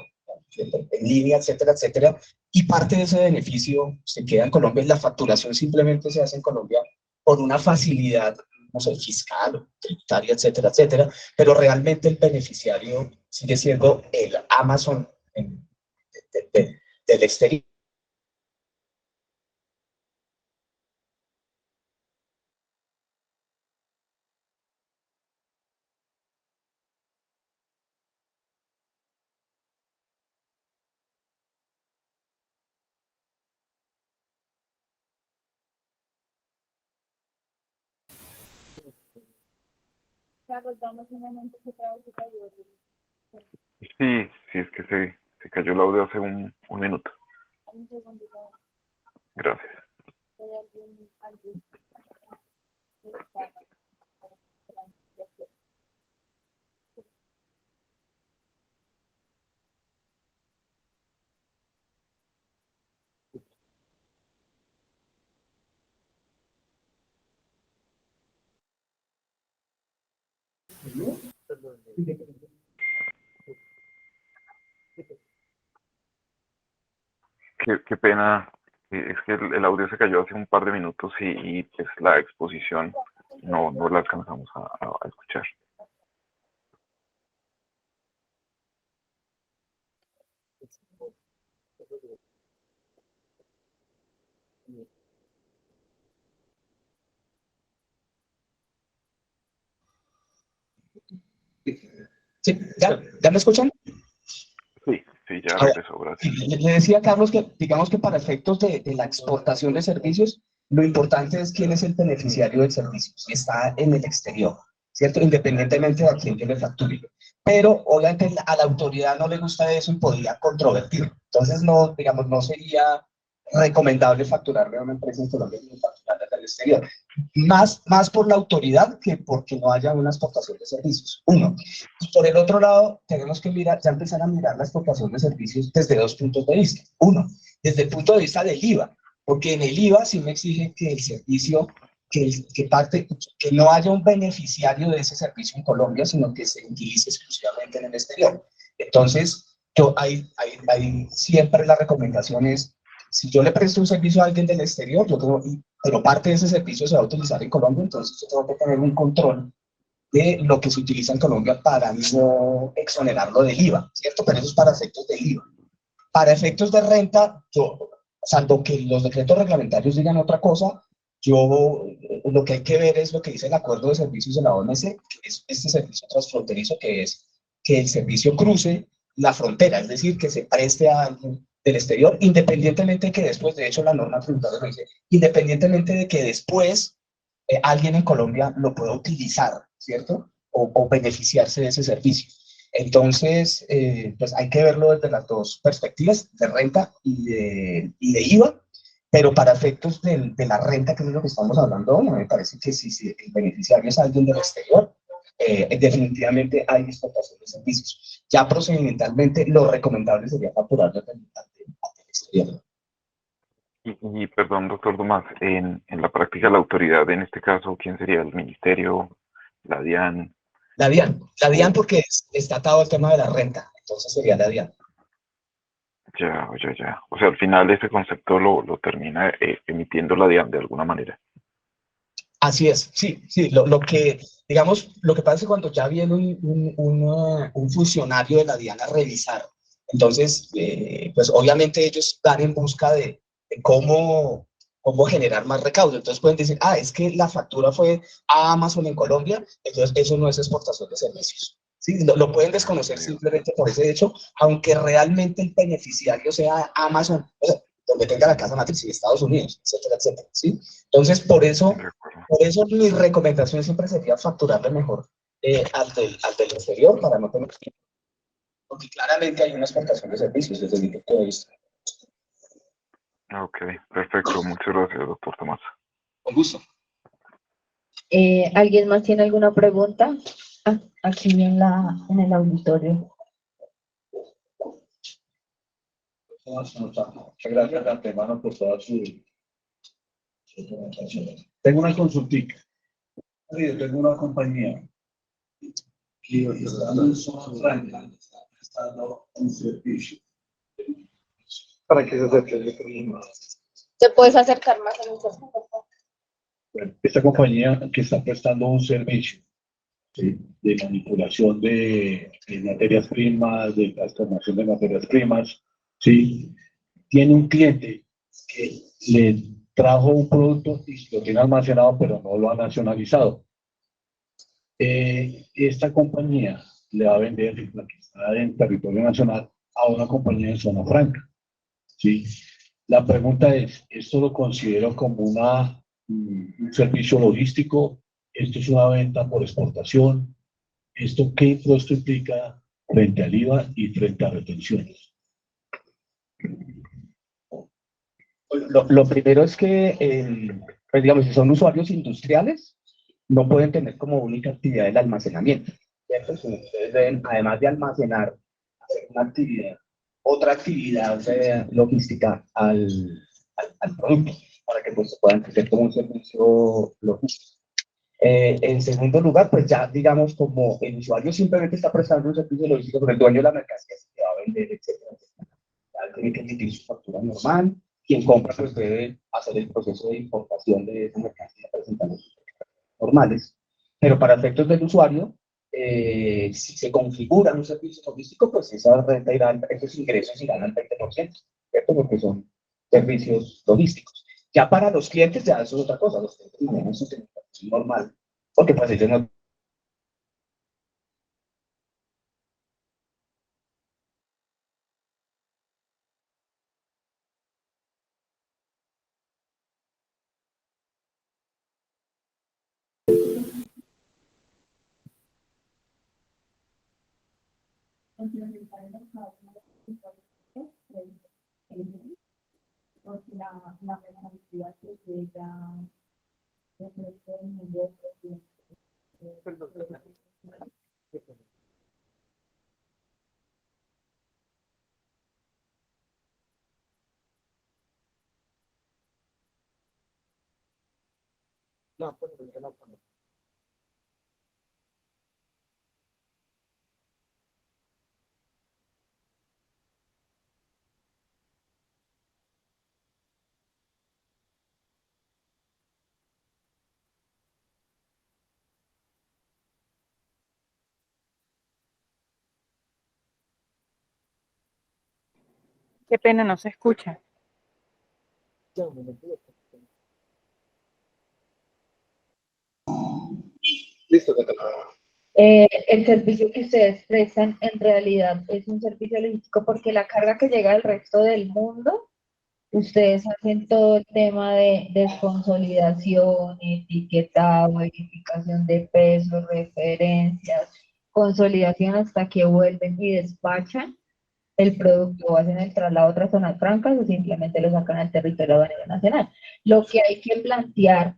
en línea, etcétera, etcétera. Y parte de ese beneficio se queda en Colombia y la facturación simplemente se hace en Colombia por una facilidad, no sé, fiscal, tributaria, etcétera, etcétera. Pero realmente el beneficiario sigue siendo el Amazon del exterior. Sí, sí, es que se cayó el audio hace un minuto. Gracias. Qué pena, es que el audio se cayó hace un par de minutos y pues la exposición no la alcanzamos a escuchar. ¿Sí? ¿Ya me escuchan? Sí, ya A ver, regresó, gracias. le decía a Carlos que, digamos que para efectos de la exportación de servicios, lo importante es quién es el beneficiario del servicio, si está en el exterior, ¿cierto? Independientemente de a quién le facture. Pero obviamente a la autoridad no le gusta eso y podría controvertirlo. Entonces, no, digamos, no sería recomendable facturarle a una empresa en Colombia y facturarle al exterior. Más por la autoridad que porque no haya una exportación de servicios. Uno. Y por el otro lado, tenemos que mirar, ya empezar a mirar la exportación de servicios desde dos puntos de vista. Uno, desde el punto de vista del IVA, porque en el IVA sí me exigen que el servicio, que no haya un beneficiario de ese servicio en Colombia, sino que se utilice exclusivamente en el exterior. Entonces, hay siempre la recomendación es, si yo le presto un servicio a alguien del exterior, pero parte de ese servicio se va a utilizar en Colombia, entonces yo tengo que tener un control de lo que se utiliza en Colombia para no exonerarlo del IVA, ¿cierto? Pero eso es para efectos del IVA. Para efectos de renta, salvo que los decretos reglamentarios digan otra cosa, lo que hay que ver es lo que dice el Acuerdo de Servicios de la OMC, que es este servicio transfronterizo, que es que el servicio cruce la frontera, es decir, que se preste a alguien del exterior, independientemente de que después, de hecho la norma tributaria lo dice, independientemente de que después alguien en Colombia lo pueda utilizar, ¿cierto? O beneficiarse de ese servicio. Entonces, pues hay que verlo desde las dos perspectivas, de renta y de IVA, pero para efectos de la renta, que es lo que estamos hablando hoy, me parece que si el beneficiario es alguien del exterior, definitivamente hay exportación de servicios. Ya procedimentalmente, lo recomendable sería facturar desde el exterior. Y perdón, doctor Tomás, en la práctica la autoridad, en este caso, ¿quién sería? ¿El ministerio? ¿La DIAN? La DIAN porque está atado al tema de la renta, entonces sería la DIAN. Ya. O sea, al final ese concepto lo termina emitiendo la DIAN de alguna manera. Así es, sí, lo que, digamos, lo que pasa es que cuando ya viene un funcionario de la DIAN a revisar, entonces, pues obviamente ellos están en busca de cómo generar más recaudo. Entonces pueden decir, es que la factura fue a Amazon en Colombia, entonces eso no es exportación de servicios. Sí, lo pueden desconocer simplemente por ese hecho, aunque realmente el beneficiario sea Amazon, o sea, donde tenga la casa matriz en Estados Unidos, etcétera, etcétera. ¿Sí? Entonces, por eso mi recomendación siempre sería facturarle mejor al del exterior para no tener, porque claramente hay una exportación de servicios desde mi punto de vista. Ok, perfecto. Muchas gracias, doctor Tomás. Con gusto. ¿Alguien más tiene alguna pregunta? Aquí en el auditorio. Muchas gracias de antemano por toda su presentación. Tengo una consultica. Yo tengo una compañía que estando en zona franca está prestando un servicio. ¿Para qué se acerque? ¿Te puedes acercar más a nosotros? Bueno, esta compañía que está prestando un servicio, ¿sí?, de manipulación de materias primas, de transformación de materias primas, ¿sí?, tiene un cliente que le trajo un producto y lo tiene almacenado, pero no lo ha nacionalizado. Esta compañía le va a vender, la que está en territorio nacional, a una compañía en zona franca, ¿sí? La pregunta es, ¿esto lo considero como un servicio logístico? ¿Esto es una venta por exportación? ¿Esto qué impuesto implica frente al IVA y frente a retenciones? Lo primero es que, pues digamos, si son usuarios industriales, no pueden tener como única actividad el almacenamiento, ¿cierto? Ustedes deben, además de almacenar, hacer una actividad, otra actividad logística al producto, para que pues, se puedan hacer como un servicio logístico. En segundo lugar, pues ya digamos como el usuario simplemente está prestando un servicio logístico, pero el dueño de la mercancía se te va a vender, etcétera. Ya tiene que emitir su factura normal. Quien compra pues debe hacer el proceso de importación de esa mercancía presentando sus facturas normales. Pero para efectos del usuario, si se configura un servicio logístico, pues esa renta irá, esos ingresos irán al 20%, ¿cierto? Porque son servicios logísticos. Ya para los clientes, ya eso es otra cosa, los clientes manejan su tecnología normal, porque pues ellos no. Qué pena, no se escucha. Listo, El servicio que ustedes prestan en realidad es un servicio logístico porque la carga que llega al resto del mundo, ustedes hacen todo el tema de desconsolidación, etiquetado, verificación de pesos, referencias, consolidación hasta que vuelven y despachan el producto o hacen el traslado a otras zonas francas o simplemente lo sacan al territorio aduanero nacional. Lo que hay que plantear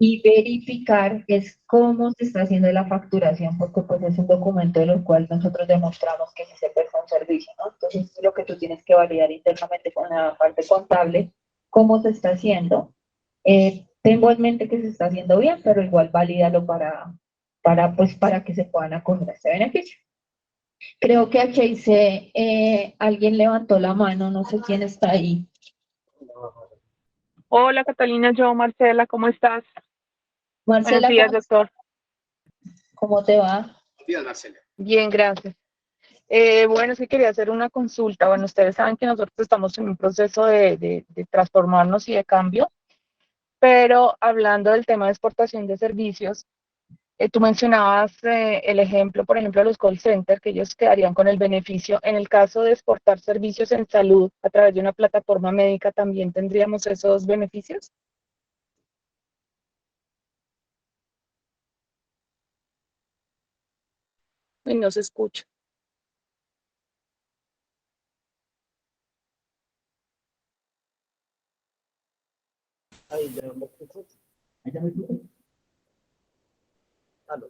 y verificar es cómo se está haciendo la facturación, porque pues es un documento de lo cual nosotros demostramos que sí se presta un servicio, ¿no? Entonces, lo que tú tienes que validar internamente con la parte contable, cómo se está haciendo. Tengo en mente que se está haciendo bien, pero igual valídalo para que se puedan acoger a este beneficio. Creo que aquí dice, alguien levantó la mano, no sé quién está ahí. Hola Catalina, yo Marcela, ¿cómo estás? Buenos Marcela, días, doctor. ¿cómo te va? días, Marcela. Bien, gracias. Bueno, sí quería hacer una consulta. Bueno, ustedes saben que nosotros estamos en un proceso de transformarnos y de cambio, pero hablando del tema de exportación de servicios, tú mencionabas el ejemplo, por ejemplo, de los call centers, que ellos quedarían con el beneficio. En el caso de exportar servicios en salud a través de una plataforma médica, ¿también tendríamos esos beneficios? Y no se escucha.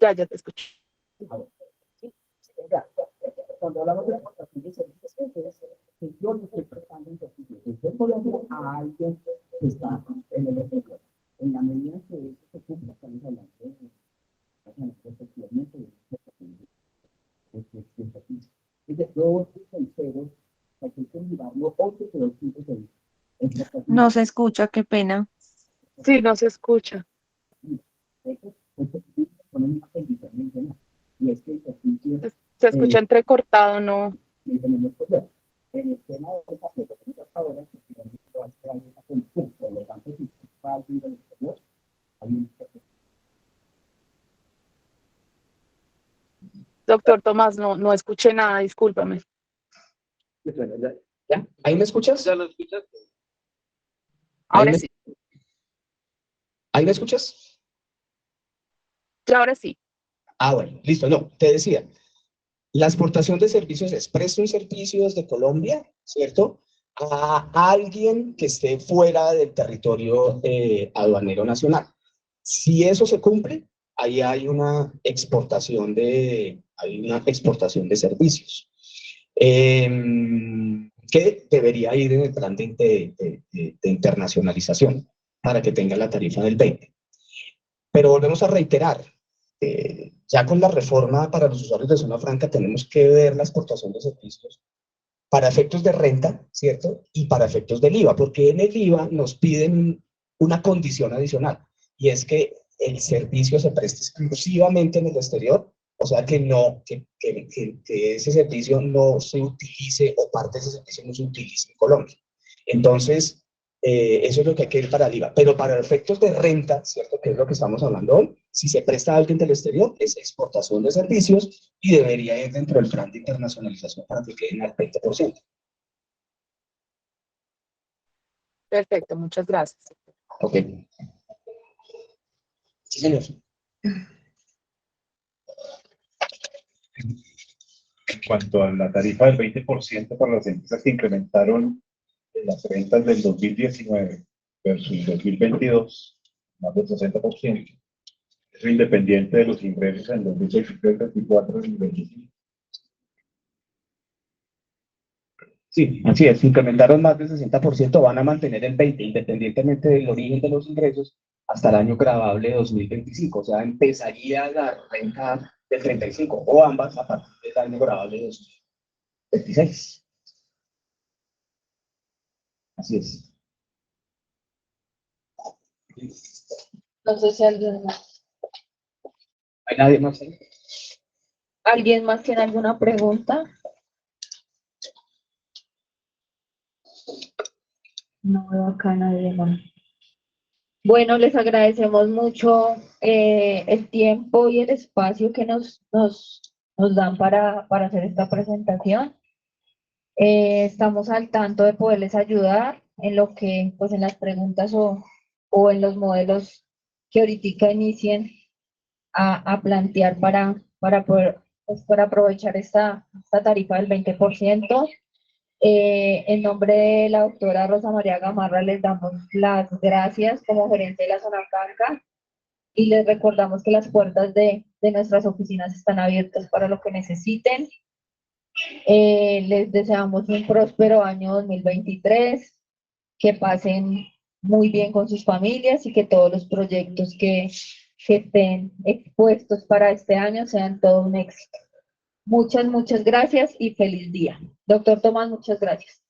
Ya te escucho. Cuando hablamos de la exportación de servicios, que yo no estoy prestando un servicio, que yo estoy dando a alguien que está en el ejemplo. En la medida que eso se cumpla, estamos hablando de efectivamente de servicio. Entonces, yo estoy sincero, hay que mirarlo otro que los tipos de No se escucha, qué pena. Sí, no se escucha. y es que el servicio Se escucha entrecortado, ¿no? y tenemos problemas. En el tema de esta ahora, que va a ser una función, por lo tanto, si va a ir al exterior, hay un Doctor Tomás, no escuché nada, discúlpame. ¿Ya? ¿Ahí me escuchas? ¿Ya lo escuchas? Ahora sí, ¿Ahí me escuchas? ahora sí. Ah, bueno, listo. No, te decía, la exportación de servicios es presto un servicio desde Colombia, ¿cierto? A alguien que esté fuera del territorio aduanero nacional. Si eso se cumple, ahí hay una exportación de servicios. Que debería ir en el plan de internacionalización para que tenga la tarifa del 20. Pero volvemos a reiterar, ya con la reforma para los usuarios de zona franca tenemos que ver la exportación de servicios para efectos de renta, ¿cierto? Y para efectos del IVA, porque en el IVA nos piden una condición adicional, y es que el servicio se preste exclusivamente en el exterior, o sea que no, que ese servicio no se utilice, o parte de ese servicio no se utilice en Colombia. Entonces, eso es lo que hay que ver para el IVA, pero para efectos de renta, ¿cierto? Que es lo que estamos hablando hoy, si se presta a alguien del exterior, es exportación de servicios y debería ir dentro del plan de internacionalización para que queden al 20%. Perfecto, muchas gracias. Ok. Sí, señor. En cuanto a la tarifa del 20% para las empresas que incrementaron las ventas del 2019 versus el 2022, más del 60%, eso independiente de los ingresos en 2023, 2024 y 2025. Sí, así es, incrementaron más del 60%, van a mantener el 20%, independientemente del origen de los ingresos, hasta el año gravable 2025, o sea, empezaría la renta del 35%, o ambas a partir del año gravable 2026. Así es. No sé si alguien más. ¿Hay nadie más ahí? ¿Alguien más tiene alguna pregunta? No veo acá a nadie más. Bueno, les agradecemos mucho el tiempo y el espacio que nos dan para hacer esta presentación. Estamos al tanto de poderles ayudar en lo que, pues en las preguntas o en los modelos que ahorita inicien a plantear para poder, pues, para aprovechar esta tarifa del 20%. En nombre de la doctora Rosa María Gamarra les damos las gracias como gerente de la zona franca y les recordamos que las puertas de nuestras oficinas están abiertas para lo que necesiten. Les deseamos un próspero año 2023, que pasen muy bien con sus familias y que todos los proyectos que estén expuestos para este año sean todo un éxito. Muchas gracias y feliz día. Doctor Tomás, muchas gracias.